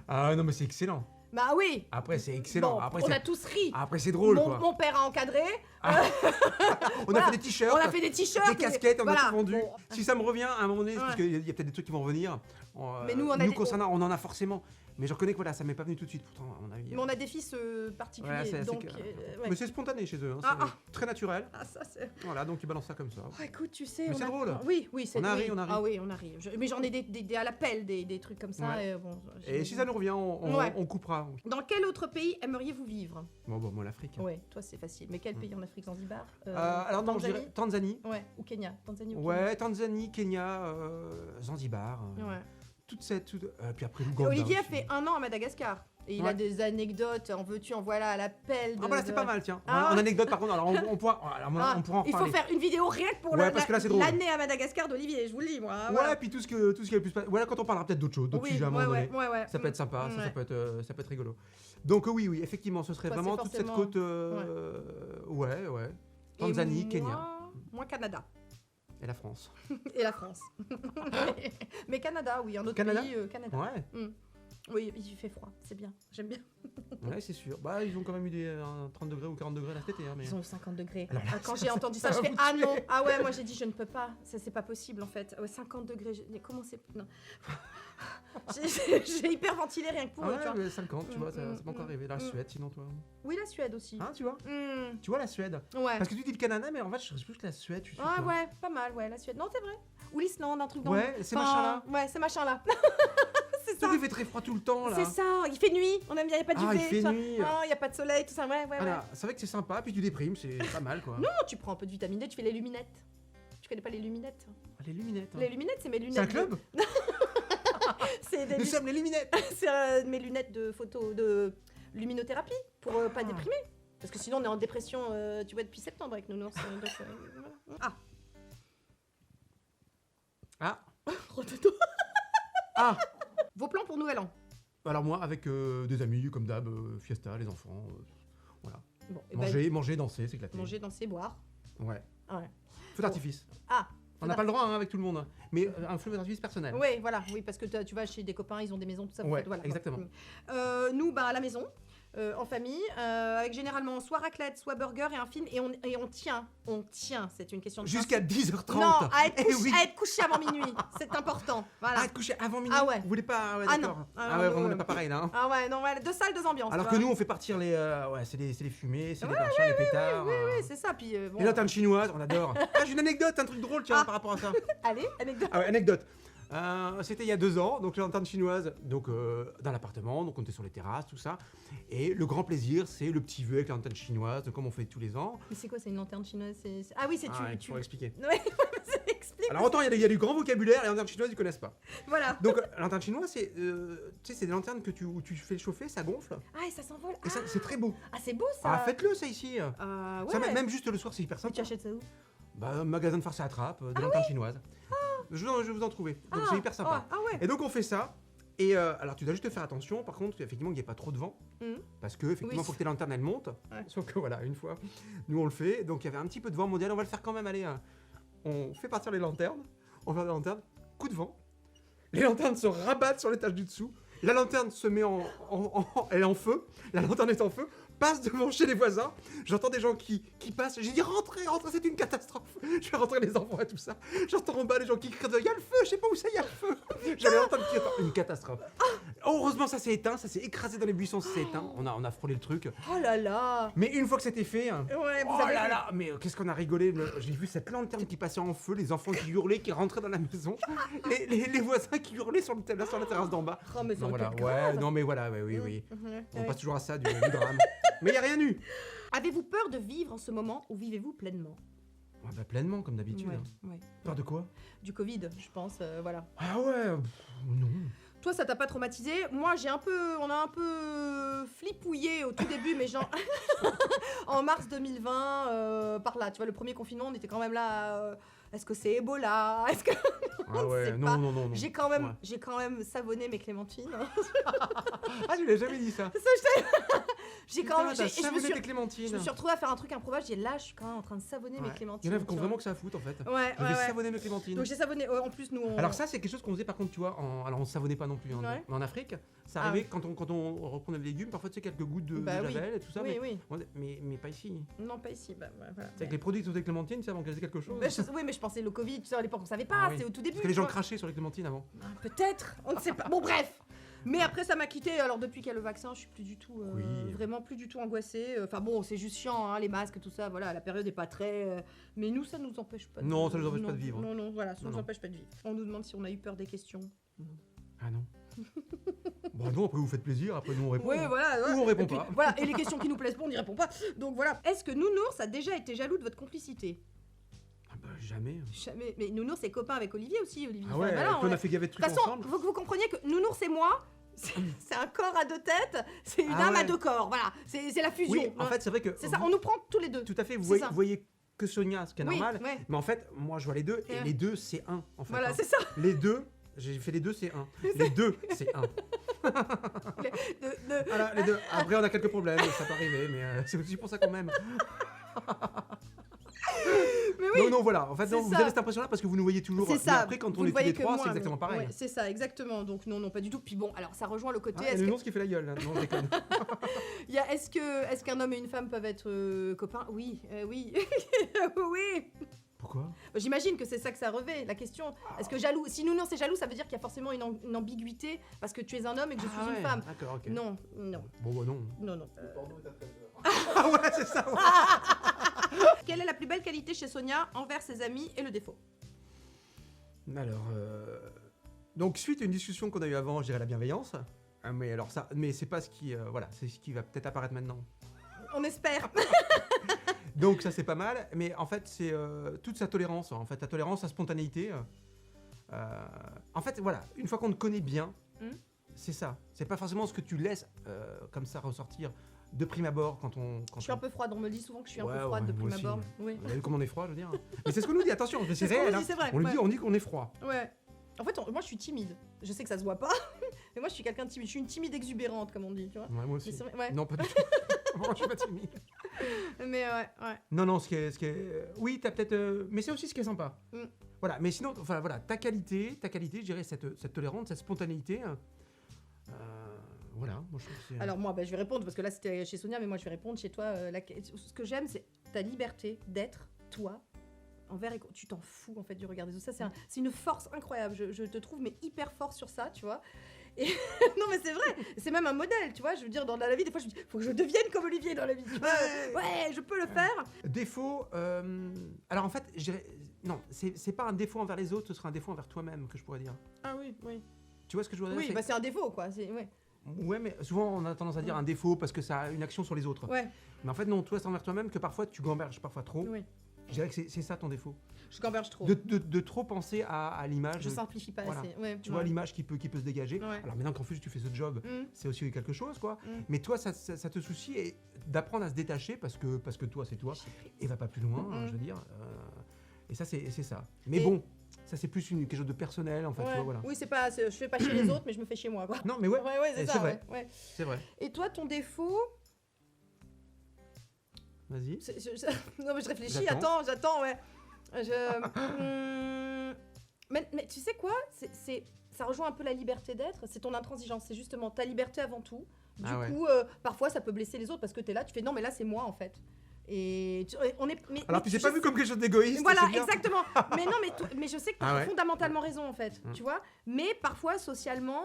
Ah non mais c'est excellent. Bah oui. Après c'est excellent. Bon, Après on c'est a tous ri. après c'est drôle quoi. Mon père a encadré. On a voilà. fait des t-shirts. On a fait des t-shirts. Des casquettes, on a voilà. tout vendu. Bon. Si ça me revient à un moment donné, Ouais. parce qu'il y a peut-être des trucs qui vont revenir. Mais nous, on a des- concernant, on en a forcément. Mais je reconnais que voilà, ça m'est pas venu tout de suite, pourtant, à mon avis. Mais on a des fils particuliers. Voilà, c'est donc, que- ouais. Mais c'est spontané chez eux, hein, Ah, c'est très naturel. Ah, ça, c'est. Voilà, donc ils balancent ça comme ça. Oh, écoute, tu sais. Mais on c'est a- drôle. Oui, oui, c'est On a oui. ri, on a ri. Ah oui, on a ri. Mais j'en ai des à l'appel, des trucs comme ça. Ouais. Et, bon, Et si ça nous revient, Ouais. on coupera. Dans quel autre pays aimeriez-vous vivre? Bon, moi l'Afrique. Ouais, toi, c'est facile. Mais quel pays en Afrique? Zanzibar? Alors non, je Tanzanie? dirais Tanzanie. Ouais, ou Kenya. Tanzanie ou Ouais, Tanzanie, Kenya, Zanzibar. Kenya. Ouais. Toute cette. Puis après l'Ouganda. Olivier a aussi. fait 1 an à Madagascar. Et il Ouais. a des anecdotes, en veux-tu, en voilà, à l'appel. Ah bah là c'est pas mal tiens. Ah. En anecdote par contre, alors on pourra on pourra en il faut reparler. faire une vidéo rien que pour Ouais, parce que là, c'est drôle. l'année à Madagascar d'Olivier, je vous le dis, moi. Ouais, voilà. puis tout ce qui est le plus. Voilà, quand on parlera peut-être d'autres choses, d'autres Oui, sujets à un moment donné. ouais. Ça peut être sympa, ça Ouais. peut être rigolo. Donc oui, effectivement, ce serait Toi, vraiment c'est toute cette forcément- côte. Ouais. Et Tanzanie, Kenya Moi, Canada. et la France. Et la France. Mais Canada, oui, un autre Canada pays, Canada. Ouais, Oui, il fait froid, c'est bien, j'aime bien. ouais, c'est sûr. Bah, ils ont quand même eu des 30 degrés ou 40 degrés là cet été. Hein, mais... Ils ont eu 50 degrés. Alors là, Quand ça, j'ai entendu ça, ça je va fais vous ah tuer. non. Ah ouais, moi j'ai dit je ne peux pas. Ça c'est pas possible en fait. Ouais, 50 degrés. Mais comment c'est non. J'ai hyper ventilé rien que pour Ah eux, tu vois. ouais, 50, tu vois, ça peut encore arriver. La mm. Suède, sinon toi. Oui, la Suède aussi. Hein, tu vois Hmm, Tu vois la Suède Ouais. Parce que tu dis le Canada, mais en fait, je serais plus que la Suède. Je suis sûr, Ah quoi. ouais, pas mal, ouais, la Suède. Non, c'est vrai. Ou l'Islande, un truc dans Ouais, ces Enfin, machins-là. Ouais, ces machins-là. C'est ça. Surtout, il fait très froid tout le temps là. C'est ça. Il fait nuit. On aime bien, il n'y a pas Ah, d'UV. il fait tu vois. nuit. Non, il n'y a pas de soleil, tout ça. Ouais. Voilà, c'est vrai que c'est sympa, puis tu déprimes, c'est pas mal quoi. Non, tu prends un peu de vitamine D, tu fais les luminettes. Tu connais pas les luminettes? Les lunettes. hein. Les luminettes, c'est mes lunettes. C'est un club C'est des Nous sommes les lunettes. C'est mes lunettes de photo de luminothérapie pour pas déprimer. Parce que sinon on est en dépression, tu vois, depuis septembre avec Nounours. Donc, voilà. Ah, Rototo. ah. Vos plans pour Nouvel An? Alors moi, avec des amis, comme d'hab, fiesta, les enfants, voilà. Bon, eh ben, Manger, danser, s'éclater. manger, danser, boire. Ouais. Ouais. Feu d'artifice. Ah. On n'a pas le droit hein, avec tout le monde, mais un feu d'artifice personnel. Oui, voilà, oui, parce que tu vas chez des copains, ils ont des maisons, tout ça. Ouais, voilà, exactement. Nous, à la maison, en famille, avec généralement soit raclette, soit burger et un film, et on tient. On tient, c'est une question de Jusqu'à 10h30. Non, à être, Eh oui. à être couché avant minuit, c'est important. Voilà. Ah, être couché avant minuit. Ah ouais. Vous voulez pas ouais, Ah d'accord. non. Ah ouais, on n'est pas pareil là. hein. Ah ouais, non, ouais, deux salles, deux ambiances. Alors tu que vois. nous, on fait partir les, ouais, c'est les fumées, c'est les Ouais, machins, les pétards. Oui, c'est ça. Puis bon. Les lanternes chinoises, on adore. Ah, j'ai une anecdote, un truc drôle, tiens, Ah. par rapport à ça. Allez, anecdote. Ah ouais, anecdote. C'était il y a 2 ans, donc les lanternes chinoises, donc dans l'appartement, donc on était sur les terrasses, tout ça. Et le grand plaisir, c'est le petit vœu avec la lanterne chinoise, comme on fait tous les ans. Mais c'est quoi, c'est une lanterne chinoise? Ah oui, c'est Ouais, tu. pour expliquer. Ouais, explique. Alors autant il y a du grand vocabulaire, les lanternes chinoises, ils connaissent pas. Voilà. Donc la lanterne chinoise, c'est, tu sais, c'est des lanternes où tu fais chauffer, ça gonfle. Ah, et ça s'envole. Et ça, c'est très beau. Ah, c'est beau ça. Ah, faites-le ça ici. Ouais. Ça, même juste le soir, c'est hyper Mais sympa. tu achètes ça où? Bah, un magasin de farce à attrape, des lanternes chinoises. Je vais vous en trouver. Donc c'est hyper sympa. Ah ouais. Et donc on fait ça. Et alors tu dois juste faire attention, par contre, effectivement, qu'il n'y ait pas trop de vent. Mhm. Parce que effectivement, Oui. faut que tes lanternes elles montent. Ouais. Sauf que voilà, une fois, nous on le fait. Donc il y avait un petit peu de vent mondial. On va le faire quand même. Allez, on fait partir les lanternes. On fait des lanternes. Coup de vent. Les lanternes se rabattent sur l'étage du dessous. La lanterne se met elle est en feu. La lanterne est en feu. passe devant chez les voisins, j'entends des gens qui passent, j'ai dit rentrez, c'est une catastrophe. Je fais rentrer les enfants et tout ça. J'entends en bas les gens qui crient, il y a le feu, je sais pas où c'est, il y a le feu. J'avais entendu crier, une catastrophe. Heureusement ça s'est éteint, ça s'est écrasé dans les buissons, ça s'est éteint. On a frôlé le truc. Oh là là. Mais une fois que c'était fait, Ouais, vous oh avez... là là, mais qu'est-ce qu'on a rigolé. J'ai vu cette lanterne qui passait en feu, les enfants qui hurlaient, qui rentraient dans la maison, les voisins qui hurlaient sur la terrasse d'en bas. Oh, mais ça Non, aurait voilà, pu être ouais, grave. non mais voilà, ouais, oui. Ouais, On ouais. passe toujours à ça, du drame. Mais il n'y a rien eu. Avez-vous peur de vivre en ce moment ou vivez-vous pleinement? Ah bah, pleinement, comme d'habitude. Ouais, hein. ouais. Peur de quoi? Du Covid, je pense, voilà. Ah ouais, non. Toi, ça t'a pas traumatisé. Moi, on a un peu flipouillé au tout début, mais genre en mars 2020, par là, tu vois, le premier confinement, on était quand même là. Est-ce que c'est Ebola? Est-ce que Ah ouais, sait non, pas. non. j'ai quand même savonné mes clémentines. Ah, tu l'as jamais dit ça. J'ai quand même, Putain, t'as et je me savonné suis, tes clémentines. je me suis retrouvée à faire un truc improbable. J'ai dit, là, je suis quand même en train de savonner mes Ouais. clémentines. Il y en a qui tu ont vois. vraiment que ça à foutre en fait. Ouais, Je vais ouais. savonner mes clémentines. Donc j'ai savonné. En plus, nous. Alors ça, c'est quelque chose qu'on faisait par contre, tu vois, alors on savonnait pas non plus, hein, Ouais. mais en Afrique, ça Ah arrivait quand on reprenait les légumes, parfois tu sais quelques gouttes de Bah oui. javel et tout ça, oui, oui. mais pas ici. Non, pas ici. Bah, ouais, voilà. C'est avec les produits qui sont des clémentines, ça, avant qu'elles aient quelque chose. Oui, mais je pensais le Covid, tu sais, à l'époque, on savait pas, Ah oui. c'était au tout début. Parce que les tu gens vois. crachaient sur les clémentines avant. Ah, peut-être, on ne sait pas. Bon, bref. Mais après, ça m'a quitté. Alors, depuis qu'il y a le vaccin, je suis plus du tout, Oui. vraiment plus du tout angoissée. Enfin, bon, c'est juste chiant, hein, les masques, tout ça. Voilà, la période est pas très. Mais nous, ça nous empêche pas. Non, ça nous empêche pas de vivre. Non, voilà, ça Non, nous non. empêche pas de vivre. On nous demande si on a eu peur des questions. Ah non. Bon, non, après vous faites plaisir, après nous on répond. Oui, voilà. ouais. Ou on répond Et puis, pas. Voilà, et les questions qui nous plaisent pas, on n'y répond pas. Donc voilà. Est-ce que Nounours a déjà été jaloux de votre complicité? Ah bah jamais. Jamais. Mais Nounours est copain avec Olivier aussi, Olivier. Ah ouais, Enfin, voilà, on a fait gaver de De trucs toute façon, ensemble. faut que vous compreniez que Nounours et moi, c'est un corps à deux têtes, c'est une Ah âme à ouais. deux corps. Voilà, c'est la fusion. Oui, en fait c'est vrai que... c'est ça, vous- on nous prend tous les deux. Tout à fait, C'est ça. vous voyez que Sonia, ce qui est Oui, normal. ouais. Mais en fait, moi je vois les deux, et Ouais. les deux c'est un en fait. Voilà, hein. c'est ça. Les deux, j'ai fait les deux c'est un. Les deux c'est un. Voilà, les deux. Après on a quelques problèmes, ça peut arriver, mais c'est aussi pour ça qu'on m'aime. Mais oui. Non, voilà, en fait, c'est non, vous ça. avez cette impression-là parce que vous nous voyez toujours. C'est Mais ça. après, quand vous on ne est tous voyez les que trois, moi, c'est exactement mais- pareil. ouais, c'est ça, exactement. Donc non, pas du tout. Puis bon, alors ça rejoint le côté. Ah, est-ce le que- nom, ce qui fait la gueule, là. Non, je déconne. il y a- est-ce qu'un homme et une femme peuvent être copains? Oui, oui, oui. Pourquoi? J'imagine que c'est ça que ça revêt, la question. Est-ce que jaloux, si Nounours est jaloux, ça veut dire qu'il y a forcément une ambiguïté parce que tu es un homme et que je suis Ah une ouais, femme. D'accord, ok. Non. Bon, bah non. Le porno est à 13h. Ah ouais, c'est ça, ouais. Quelle est la plus belle qualité chez Sonia envers ses amis et le défaut? Alors, donc suite à une discussion qu'on a eue avant, je dirais la bienveillance. Ah, mais alors ça, mais c'est pas ce qui, voilà, c'est ce qui va peut-être apparaître maintenant. On espère. Donc ça c'est pas mal, mais en fait c'est toute sa tolérance, en fait, sa tolérance, sa spontanéité. En fait, voilà, une fois qu'on te connaît bien, c'est ça. C'est pas forcément ce que tu laisses comme ça ressortir de prime abord quand on. Je suis un peu froide, on me dit souvent que je suis un Ouais, peu froide ouais, de moi prime aussi. abord. Oui. Vous avez vu comme on est froid, je veux dire. Mais c'est ce qu'on nous dit. Attention, mais c'est C'est ce qu'on réel. nous hein. dit, c'est vrai, On le ouais. dit, on dit qu'on est froid. Ouais. En fait, moi je suis timide. Je sais que ça se voit pas, mais moi je suis quelqu'un de timide. Je suis une timide exubérante, comme on dit, tu vois. Ouais, moi Mais aussi. c'est vrai, ouais. Non, pas du tout. Moi, je suis pas timide. Mais ouais. Non, non, ce qui est... Oui, t'as peut-être... Mais c'est aussi ce qui est sympa. Mm. Voilà, mais sinon, enfin voilà, ta qualité, je dirais cette tolérance, cette spontanéité. Voilà, moi je trouve que c'est... Alors moi, je vais répondre parce que là c'était chez Sonia, mais moi je vais répondre chez toi. Ce que j'aime, c'est ta liberté d'être toi. Envers et tu t'en fous en fait du regard des autres. Ça c'est une force incroyable. Je te trouve mais hyper fort sur ça, tu vois. Et non mais c'est vrai, c'est même un modèle, tu vois. Je veux dire dans la vie, des fois je me dis, faut que je devienne comme Olivier dans la vie. Tu vois. Ouais, je peux le faire. Défaut... Alors en fait, je dirais... Non, c'est pas un défaut envers les autres, ce sera un défaut envers toi-même que je pourrais dire. Ah oui. Tu vois ce que je veux dire? Oui, bah c'est un défaut quoi. C'est ouais. Ouais, mais souvent on a tendance à dire un défaut parce que ça a une action sur les autres. Ouais. Mais en fait non, toi c'est envers toi-même que parfois tu gamberges parfois trop. Oui. Je dirais que c'est ça ton défaut. Je gamberge trop. De trop penser à l'image. Je simplifie pas Voilà. assez. Ouais, Tu vois l'image qui peut se dégager. Ouais. Alors maintenant qu'en plus tu fais ce job, c'est aussi quelque chose quoi. Mais toi ça te soucie et d'apprendre à se détacher parce que toi c'est toi et va pas plus loin, hein, je veux dire. Et ça c'est ça. Mais bon, ça c'est plus quelque chose de personnel en fait. Ouais. Tu vois, voilà. Oui, je fais pas chez les autres, mais je me fais chez moi quoi. Non mais ouais, Ouais, c'est c'est ça. vrai. Ouais. c'est vrai. Et toi, ton défaut? Vas-y. Non mais je réfléchis. J'attends. J'attends. Ouais. Mais tu sais quoi? Ça rejoint un peu la liberté d'être. C'est ton intransigeance. C'est justement ta liberté avant tout. Du Ah ouais. coup, parfois, ça peut blesser les autres parce que t'es là, tu fais non, mais là, c'est moi en fait. Et on est. Alors, tu sais pas vu comme quelque chose d'égoïste. Voilà, c'est bien. exactement. Mais non, mais je sais que tu as Ah ouais. fondamentalement raison en fait, Mm. tu vois. Mais parfois, socialement,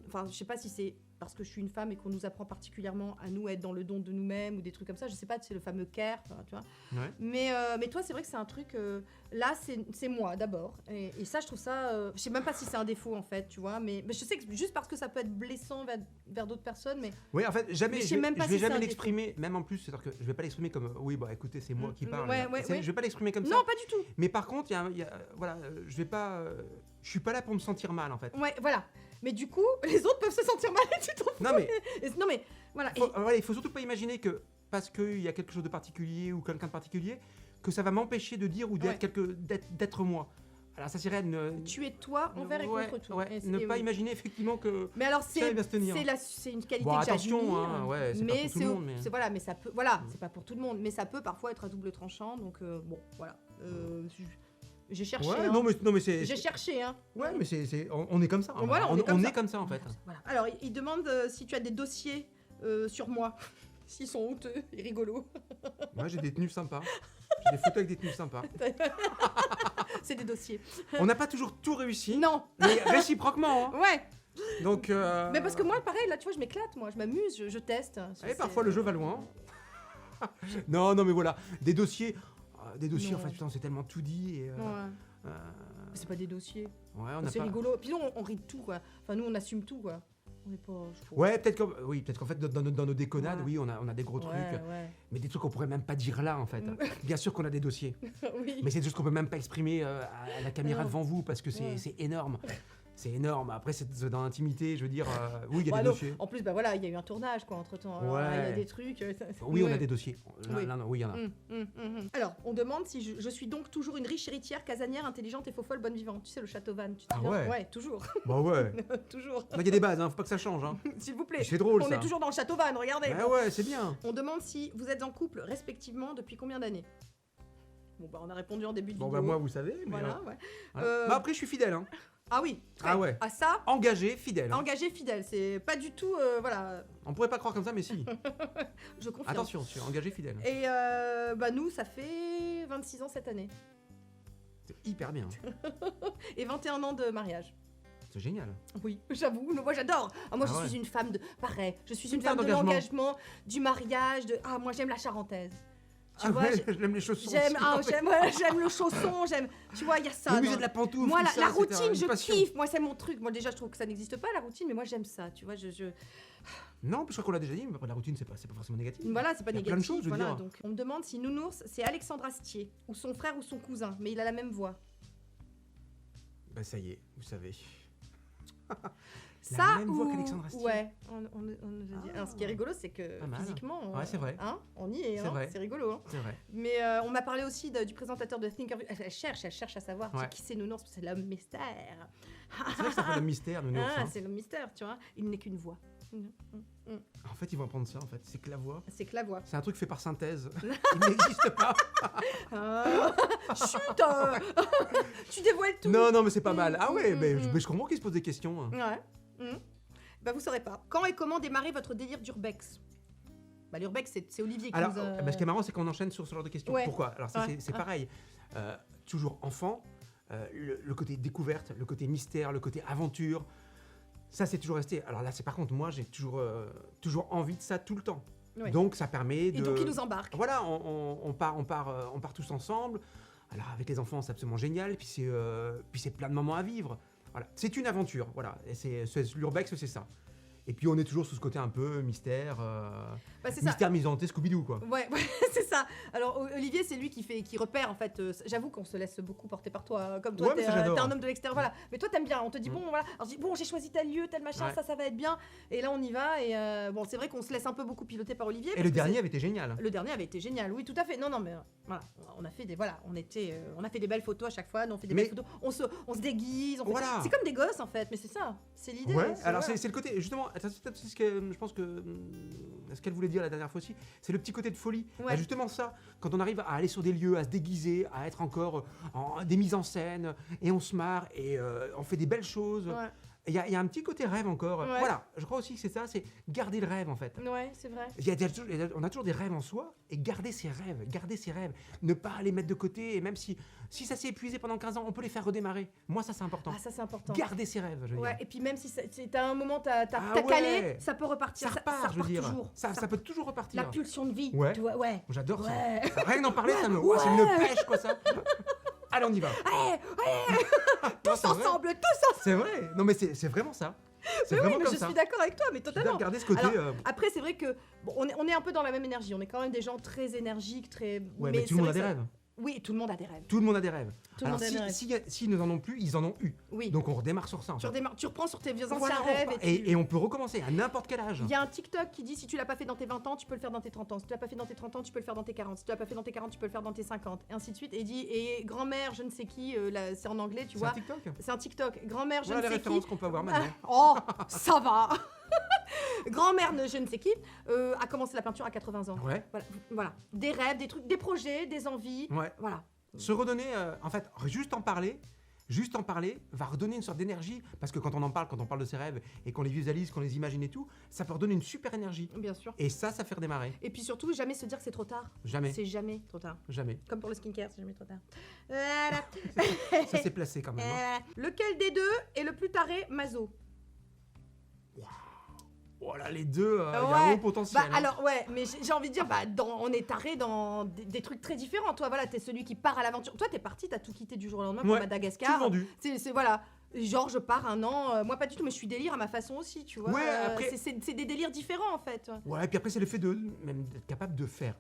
enfin, je sais pas si c'est parce que je suis une femme et qu'on nous apprend particulièrement à nous être dans le don de nous-mêmes ou des trucs comme ça. Je sais pas, c'est le fameux care, tu vois. Ouais. Mais toi, c'est vrai que c'est un truc. Là, c'est moi d'abord. Et ça, je trouve ça. Je sais même pas si c'est un défaut en fait, tu vois. Mais je sais que juste parce que ça peut être blessant vers d'autres personnes, mais. Oui, en fait, jamais, Mais je je sais même pas vais si c'est jamais un l'exprimer, même en plus, c'est-à-dire que je vais pas l'exprimer comme oui, bah écoutez, c'est moi qui parle. Ouais, ouais. Je vais pas l'exprimer comme ça. Non, pas du tout. Mais par contre, voilà, je vais pas, je suis pas là pour me sentir mal en fait. Ouais, voilà. Mais du coup, les autres peuvent se sentir mal et tu t'en fous. Non mais, Non, mais voilà. voilà, il faut surtout pas imaginer que parce qu'il y a quelque chose de particulier ou quelqu'un de particulier, que ça va m'empêcher de dire ou d'être d'être moi. Alors ça serait Tu es toi envers et contre tout. ouais, Et ne c'est- pas imaginer effectivement que Mais alors ça, il va se tenir. c'est une qualité Bon, que attention, j'admire, hein, ouais, c'est pas mais pour tout le monde, mais- c'est voilà, mais ça peut voilà, c'est pas pour tout le monde, mais ça peut parfois être à double tranchant, donc bon, voilà. J'ai cherché. ouais, hein. non mais c'est J'ai cherché, hein. ouais, mais on est comme ça. hein. Voilà, on est comme ça. en fait. Voilà. Alors, il demande si tu as des dossiers sur moi, s'ils sont honteux et rigolos. Moi, j'ai des tenues sympas. J'ai des photos avec des tenues sympas. C'est des dossiers. On n'a pas toujours tout réussi, Non. mais réciproquement. hein. Ouais. Donc, Mais parce que moi, pareil, là, tu vois, je m'éclate, moi, je m'amuse, je teste. et parfois le jeu va loin. non, mais voilà, des dossiers, Non. en fait, putain, c'est tellement tout dit. Et, Ouais. euh, C'est pas des dossiers. ouais, on n'a C'est pas. rigolo. Puis nous, on rit de tout, quoi. Enfin, nous, on assume tout, quoi. On est pas. je trouve. Ouais, peut-être qu'en fait, dans nos déconnades, Ouais. oui, on a des gros trucs, Ouais. mais des trucs qu'on pourrait même pas dire là, en fait. Bien sûr qu'on a des dossiers, Oui. mais c'est des choses qu'on peut même pas exprimer à la caméra Non. devant vous parce que Ouais. c'est énorme. C'est énorme. Après, c'est dans l'intimité, je veux dire, oui, il y a Ouais, des non. dossiers. En plus, bah voilà, il y a eu un tournage, quoi, entre temps. Alors, Ouais. il y a des trucs. Oui, on a Ouais. des dossiers. Oui. Là, non, oui, il y en a. Alors, on demande si je suis donc toujours une riche héritière, casanière, intelligente et faux folle, bonne vivante. Tu sais, le château Vannes, tu te Ah souviens ouais. Ouais, toujours. Bah ouais. toujours. Il y a des bases, hein, faut pas que ça change. Hein. S'il vous plaît. C'est drôle, On ça. est toujours dans le château Vannes, regardez. Bah ouais, c'est bien. On demande si vous êtes en couple respectivement depuis combien d'années. Bon, bah, on a répondu en début de Bon, vidéo. bah moi, vous savez. Mais, Voilà, ouais. voilà. Bah, après, je suis fidèle. Hein. Ah oui, très. Ah ouais. Ah ça, Engagé, fidèle. hein. engagé fidèle, c'est pas du tout, voilà, On pourrait pas croire comme ça, mais si. je confirme. Attention, je suis engagé, fidèle. Et bah nous, ça fait 26 ans cette année. C'est hyper bien. Et 21 ans de mariage. C'est génial. Oui, j'avoue, moi j'adore. Ah, moi Ah je ouais. suis une femme de... Pareil, je suis Une une femme femme de d'engagement. l'engagement, du mariage, de... Ah, moi j'aime la charentaise. Tu Ah vois, ouais, j'aime les chaussons. j'aime aussi. j'aime le chausson, j'aime... Tu vois, il y a ça. Le musée dans- de la pantoufle. Moi, tout la ça, etc. routine, Une je passion. kiffe. Moi, c'est mon truc. Moi, déjà, je trouve que ça n'existe pas, la routine, mais moi, j'aime ça. Tu vois, Non, je crois qu'on l'a déjà dit, mais après, la routine, c'est pas forcément négatif. Voilà, c'est pas Il y a négatif. plein de choses, je veux voilà, dire. donc, on me demande si Nounours, c'est Alexandre Astier, ou son frère ou son cousin, mais il a la même voix. Bah ça y est, vous savez. La Ça même ou... voix qu'Alexandre Astier. Ouais, on nous a dit. Alors, ce qui est rigolo, c'est que Pas mal. physiquement, Ouais, c'est vrai. Hein, on y est, C'est hein, vrai. c'est rigolo. Hein. C'est vrai. Mais on m'a parlé aussi du présentateur de Think of... Elle cherche à savoir Ouais. qui c'est Nounours, c'est l'homme mystère. C'est vrai que ça fait le mystère, nous. Ah, c'est l'homme mystère, tu vois. Il n'est qu'une voix. En fait, ils vont apprendre ça, en fait. C'est que la voix. C'est que la voix. C'est un truc fait par synthèse. Il n'existe pas. Ah, chut Tu dévoiles tout. Non, mais c'est pas mal. Ah ouais, Mm, mais mm, je comprends qu'ils se posent des questions. hein. Ouais. Bah vous saurez pas. Quand et comment démarrer votre délire d'urbex? Bah l'urbex c'est Olivier qui Alors, nous a... bah, ce qui est marrant, c'est qu'on enchaîne sur ce genre de questions. Ouais. Pourquoi? Alors, ça, Ouais. c'est pareil. Toujours enfant, le côté découverte, le côté mystère, le côté aventure, ça, c'est toujours resté. Alors là, c'est par contre, moi, j'ai toujours envie de ça tout le temps. Ouais. Donc, ça permet de... Et donc il nous embarque. Voilà, on part tous ensemble. Alors, avec les enfants, c'est absolument génial. Puis c'est plein de moments à vivre. Voilà, c'est une aventure. Voilà, et l'urbex, c'est ça. Et puis on est toujours sous ce côté un peu mystère, Bah, c'est ça. mystère misanté, Scooby-Doo quoi. Ouais, c'est ça. Alors Olivier, c'est lui qui repère en fait. J'avoue qu'on se laisse beaucoup porter par toi. Comme toi, Ouais, mais t'es ça, j'adore. un homme de l'extérieur. Voilà. Mais toi, t'aimes bien. On te dit bon, voilà. Alors je dis bon, j'ai choisi tel lieu, tel machin, Ouais. ça va être bien. Et là, on y va. Et bon, c'est vrai qu'on se laisse un peu beaucoup piloter par Olivier. Et parce le que dernier avait été génial. Le dernier avait été génial, oui, tout à fait. Non, mais voilà, on a fait des, voilà, on a fait des belles photos à chaque fois. Nous, on fait des Mais- belles photos. On se déguise. On fait- Voilà. C'est comme des gosses en fait, mais c'est ça, c'est l'idée. Ouais, c'est- alors voilà. c'est le côté, justement, c'est peut-être ce que je pense que ce qu'elle voulait dire la dernière fois aussi, c'est le petit côté de folie. Ouais. Bah, justement ça, quand on arrive à aller sur des lieux, à se déguiser, à être encore en des mises en scène, et on se marre, et on fait des belles choses. Ouais. Il y a un petit côté rêve encore. Ouais. Voilà, je crois aussi que c'est ça, c'est garder le rêve en fait. Ouais, c'est vrai. On a toujours des rêves en soi et garder ses rêves. Ne pas les mettre de côté et même si ça s'est épuisé pendant 15 ans, on peut les faire redémarrer. Moi, ça c'est important. Ah, ça c'est important. Garder ses rêves, je veux Ouais, dire. et puis même si t'as un moment, t'as Ah calé, ouais. ça peut repartir. Ça repart, je veux dire. toujours. Ça peut toujours repartir. La pulsion de vie. Ouais. Tu vois, ouais. J'adore Ouais. ça. Rien que d'en parler, ça me me pêche quoi ça. Allez, on y va. Allez, Non, tous c'est vrai. ensemble, tous ensemble. C'est vrai. Non, mais c'est vraiment ça. C'est Mais oui, vraiment mais comme je ça. suis d'accord avec toi, mais Tu dois totalement. garder ce côté. Alors, Après, c'est vrai que bon, on est un peu dans la même énergie. On est quand même des gens très énergiques, très. Ouais, mais tout le monde a des rêves. Oui, tout le monde a des rêves. Tout le monde a des rêves. Tout le Alors, monde a des rêves. s'ils ne en ont plus, ils en ont eu. Oui. Donc, on redémarre sur ça. En fait. Tu reprends sur tes vieux anciens Voilà, rêves et on peut recommencer à n'importe quel âge. Il y a un TikTok qui dit si tu l'as pas fait dans tes 20 ans, tu peux le faire dans tes 30 ans. Si tu l'as pas fait dans tes 30 ans, tu peux le faire dans tes 40. Si tu l'as pas fait dans tes 40, tu peux le faire dans tes 50. Et ainsi de suite. Et il dit et grand-mère, je ne sais qui, c'est en anglais, tu C'est un vois. TikTok. C'est un TikTok. Grand-mère, je Voilà ne les sais qui. références qu'on peut avoir maintenant. Oh, ça va. Grand-mère, je ne sais qui, a commencé la peinture à 80 ans. Ouais. Voilà. Des rêves, des trucs, des projets, des envies. Ouais. Voilà. Se redonner, en fait, juste en parler va redonner une sorte d'énergie parce que quand on parle de ses rêves et qu'on les visualise, qu'on les imagine et tout, ça peut redonner une super énergie. Bien sûr. Et ça fait redémarrer. Et puis surtout, jamais se dire que c'est trop tard. Jamais. C'est jamais trop tard. Jamais. Comme pour le skincare, c'est jamais trop tard. Voilà. Ça s'est placé quand même. Hein. Lequel des deux est le plus taré maso? Voilà, les deux, il y a un Ouais. haut potentiel. Bah hein. alors ouais, mais j'ai envie de dire, on est taré dans des trucs très différents. Toi, voilà, t'es celui qui part à l'aventure. Toi, t'es parti, t'as tout quitté du jour au lendemain pour Ouais, Madagascar. Tout vendu. C'est voilà. Genre, je pars un an. Moi, pas du tout, mais je suis délire à ma façon aussi, tu vois. Ouais, après- c'est des délires différents en fait. Ouais, et puis après, c'est le fait même d'être capable de faire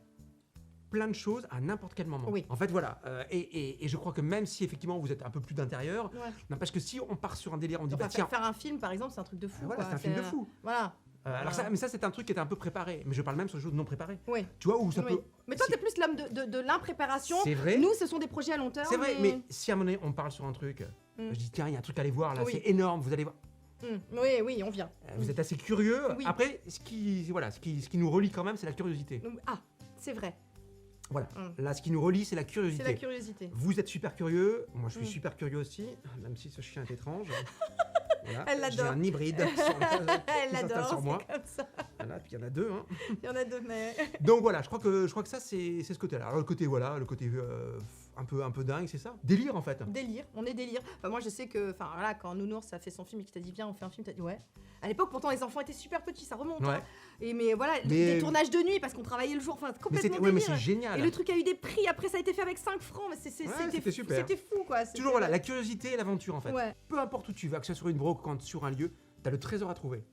plein de choses à n'importe quel moment. Oui. En fait, voilà. Et je crois que même si effectivement vous êtes un peu plus d'intérieur, Ouais. n'empêche que si on part sur un délire, on dit Enfin, bah tiens, faire un film, par exemple, c'est un truc de fou. voilà, quoi. c'est un film de fou. Voilà. Alors ça, mais ça c'est un truc qui était un peu préparé. Mais je parle même sur des choses non préparées. Oui. Tu vois où ça Oui. peut. Mais toi, si- t'es plus l'homme de l'impréparation. C'est vrai. Nous, ce sont des projets à long terme. C'est vrai, mais si à un moment donné on parle sur un truc, Mm. je dis tiens, il y a un truc à aller voir là, Oui. c'est énorme, vous allez voir. Oui, oui, on vient. Vous êtes assez curieux. Oui. Après, ce qui nous relie quand même, c'est la curiosité. Ah, c'est vrai. Voilà. Mm. Là, ce qui nous relie, c'est la C'est curiosité. la curiosité. Vous êtes super curieux, moi je suis Mm. super curieux aussi, même si ce chien est étrange. Voilà. Elle l'adore. J'ai un hybride qui Elle s'installe l'adore, sur moi. c'est comme ça. Voilà, puis il y en a deux. Hein. Il y en a deux, mais... Donc voilà, je crois que ça c'est ce côté-là. Alors le côté un peu dingue, c'est ça. Délire en fait. Délire, on est délire. Enfin, moi, je sais que, enfin, voilà, quand Nounours a fait son film et qu'il t'a dit, viens, on fait un film, t'as dit, ouais. À l'époque, pourtant, les enfants étaient super petits, ça remonte. Ouais. Hein. Mais voilà, Mais- des tournages de nuit parce qu'on travaillait le jour, enfin, Mais complètement mais délire. c'est génial. Et le truc a eu des prix, après, ça a été fait avec 5 francs. Mais c'était super. C'était fou, quoi. C'était- Toujours voilà, la curiosité et l'aventure en fait. Ouais, Peu importe où tu vas, que ce soit sur une brocante, sur un lieu, t'as le trésor à trouver.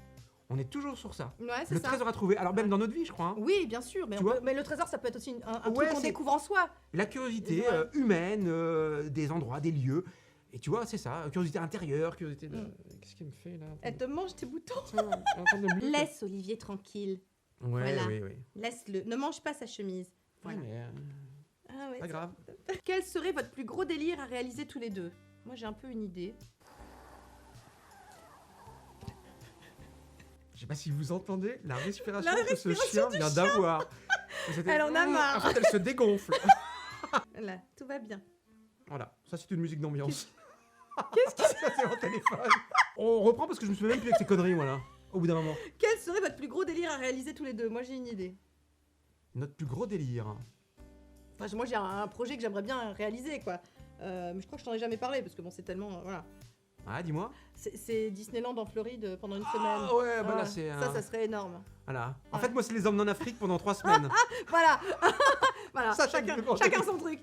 On est toujours sur ça. ouais c'est Le ça. trésor à trouver. Alors même Ouais. dans notre vie, je crois. Hein. Oui, bien sûr, mais, Tu vois mais le trésor, ça peut être aussi un Ouais, truc qu'on c'est- découvre en soi. La curiosité Ouais. humaine, des endroits, des lieux. Et tu vois, c'est ça. Curiosité intérieure, curiosité de... Qu'est-ce qu'elle me fait là Elle te mange tes boutons. Tiens, elle est en train de me lutter. Laisse Olivier tranquille. Ouais, Voilà. oui, oui. Laisse-le. Ne mange pas sa chemise. Ouais, Voilà. mais, Ah ouais, pas ça- grave. Quel serait votre plus gros délire à réaliser tous les deux? Moi, j'ai un peu une idée. Je sais pas si vous entendez la respiration La que ce respiration chien du vient chien. d'avoir. C'était- Elle en a marre. En fait, elle se dégonfle. Là, tout va bien. Voilà, ça c'est une musique d'ambiance. Qu'est-ce que Ça c'est mon téléphone. On reprend parce que je me souviens même plus avec ces conneries, voilà. Au bout d'un moment. Quel serait votre plus gros délire à réaliser tous les deux? Moi, j'ai une idée. Notre plus gros délire. Enfin, moi, j'ai un projet que j'aimerais bien réaliser, quoi. Mais je crois que je t'en ai jamais parlé parce que bon, c'est tellement, voilà. Ah, dis-moi. C'est Disneyland en Floride pendant une semaine. Ah ouais, bah Ah, là c'est. ça serait énorme. Voilà. En Ouais. fait, moi, c'est les emmener en Afrique pendant 3 semaines. Voilà. Voilà. Ça, chacun, c'est bon. chacun son truc.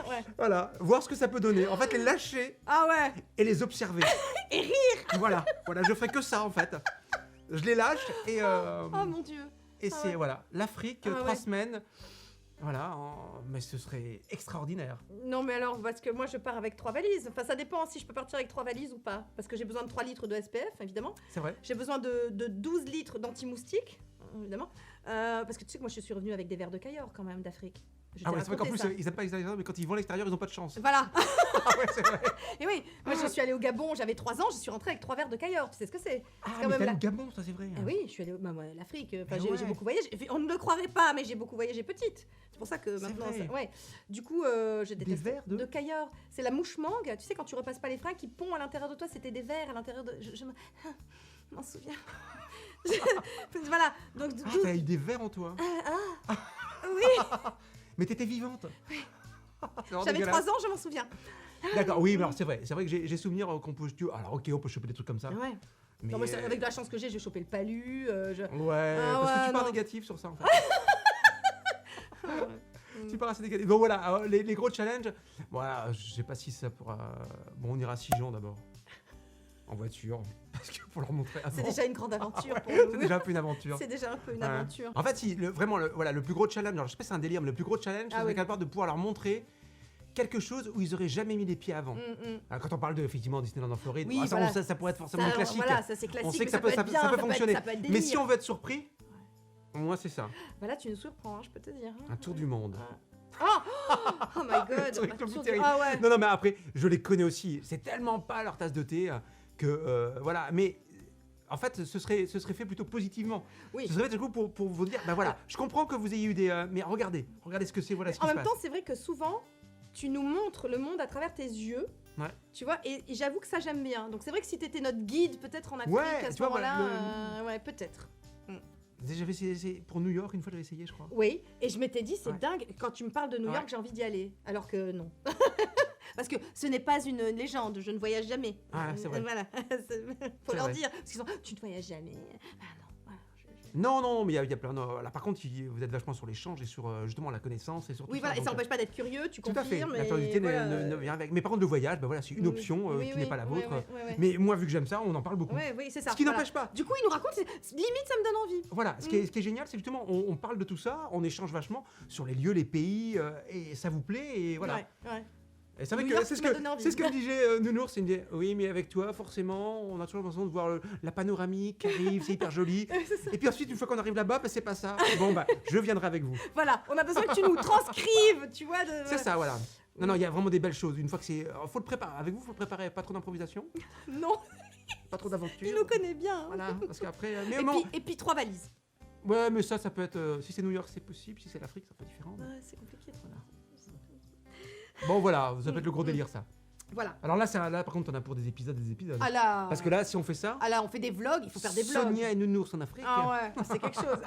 Ouais. Voilà. Voir ce que ça peut donner. En fait, les lâcher Ah ouais. et les observer. Et rire. Voilà. Voilà, je ferai que ça en fait. Je les lâche et. Oh mon dieu. Et ah c'est ouais. voilà, l'Afrique, Ah 3 ouais. semaines. Voilà, mais ce serait extraordinaire. Non mais alors, parce que moi je pars avec 3 valises. Enfin ça dépend si je peux partir avec 3 valises ou pas. Parce que j'ai besoin de 3 litres de SPF, évidemment. C'est vrai. J'ai besoin de 12 litres d'anti-moustique, évidemment. Parce que tu sais que moi je suis revenue avec des verres de Cayor quand même d'Afrique. Je Ah t'ai ouais, c'est vrai qu'en raconté plus, ça. ils aiment pas l'extérieur, mais quand ils vont à l'extérieur, ils ont pas de chance. Voilà. Ah ouais, c'est vrai. Et oui, moi je suis allée au Gabon, j'avais 3 ans, je suis rentrée avec 3 verres de cailleur. Tu sais ce que c'est? Ah, quand mais même t'as la- le Gabon, ça c'est vrai. Ah oui, je suis allée l'Afrique. Enfin, Mais j'ai ouais. beaucoup voyagé. On ne le croirait pas, mais j'ai beaucoup voyagé petite. C'est pour ça que C'est maintenant. vrai. Ouais. Du coup, j'ai Des détesté. vers de. De cailleur. C'est la mouche mangue. Tu sais, quand tu repasses pas les freins, qui pond à l'intérieur de toi, c'était des vers à l'intérieur de. Je m'en souviens. Voilà. Donc, Ah, t'as eu des vers en toi. oui, Mais t'étais vivante. C'est vraiment j'avais dégueulasse. 3 ans, je m'en souviens. D'accord, oui, mais alors c'est vrai que j'ai souvenir qu'on peut. Alors ok, on peut choper des trucs comme ça. Ouais. Mais Non, mais avec de la chance que j'ai chopé le palu. Ouais, Ah parce que ouais, tu pars non. négatif sur ça en fait. Tu pars assez négatif. Donc voilà, alors, les gros challenges. Voilà, je sais pas si ça pourra. Bon, on ira à Sijan d'abord. En voiture. Parce que pour leur montrer avant. C'est déjà une grande aventure pour C'est nous. déjà un peu une aventure. C'est déjà un peu une Ouais. aventure. En fait, si, vraiment, le plus gros challenge, alors je sais pas si c'est un délire, mais le plus gros challenge, Ah c'est oui. quelque part de pouvoir leur montrer quelque chose où ils auraient jamais mis les pieds avant. Mm. Alors, quand on parle de effectivement Disneyland en Floride, Oui, ça, voilà. on sait, ça pourrait être forcément Ça, un classique. Voilà, ça c'est classique. On sait mais que ça peut peut être bien, ça peut fonctionner. Ça peut être Mais délire. si on veut être surpris, moi c'est ça. Bah là, tu nous surprends, hein, je peux te dire. hein. Un tour du monde. Oh my god. truc Un le plus tour du- terrible. Ah ouais. Non, non, mais après, je les connais aussi. C'est tellement pas leur tasse de thé que voilà. Mais en fait, ce serait fait plutôt positivement. Oui. Ce serait fait du coup pour vous dire, bah voilà, je comprends que vous ayez eu des, mais regardez ce que c'est, voilà ce qui En se même passe. temps, c'est vrai que souvent, tu nous montres le monde à travers tes yeux. Ouais. Tu vois, et j'avoue que ça j'aime bien. Donc c'est vrai que si t'étais notre guide, peut-être en Afrique, Ouais, à ce tu vois, moment-là, voilà, ouais, peut-être. J'avais essayé pour New York une fois, j'avais essayé, je crois. Oui, et je m'étais dit, c'est Ouais. dingue, quand tu me parles de New York, Ouais. j'ai envie d'y aller. Alors que non. Parce que ce n'est pas une légende, je ne voyage jamais. Ah, c'est vrai. Voilà, faut C'est leur vrai. dire. Parce qu'ils sont, tu ne voyages jamais. Ah non, voilà. Non, mais il y a plein de... Là, par contre, vous êtes vachement sur l'échange et sur justement la connaissance et sur tout Oui, ça. voilà, et ça donc, n'empêche pas d'être curieux, tu tout à fait. confirmes. La curiosité et voilà, ne vient avec. Mais par contre, le voyage, bah voilà, c'est une oui, option oui, qui oui, n'est pas la oui, vôtre. ouais. Mais moi, vu que j'aime ça, on en parle beaucoup. Oui, c'est ça. Ce qui voilà. n'empêche pas. Du coup, il nous raconte, limite, ça me donne envie. Voilà, ce qui est génial, c'est justement, on parle de tout ça, on échange vachement sur les lieux, les pays, et ça vous plaît, et voilà. Ouais. Et c'est vrai New que York, c'est tu m'as donné envie. ce que me disait Nounours, il me disait, oui, mais avec toi, forcément, on a toujours l'impression de voir la panoramique qui arrive, c'est hyper joli. C'est ça. Et puis ensuite, une fois qu'on arrive là-bas, bah, c'est pas ça. Bon, bah, je viendrai avec vous. Voilà, on a besoin que tu nous transcrives, tu vois. C'est ça, voilà. Non, il y a vraiment des belles choses. Une fois que c'est. Faut le préparer. Avec vous, faut le préparer. Pas trop d'improvisation, Non, pas trop d'aventure. il nous connaît bien. hein. Voilà, parce qu'après. Mais Et, bon. puis, et puis 3 valises. Ouais, mais ça peut être. Si c'est New York, c'est possible. Si c'est l'Afrique, ça peut être différent. Ouais, c'est compliqué. Bon, voilà, ça peut être le gros délire, ça. Voilà. Alors là, par contre, on a pour des épisodes. Ah là. Parce que là, si on fait ça, Ah là, on fait des vlogs, il faut faire des vlogs. Sonia et Nounours en Afrique, Ah ouais, c'est quelque chose.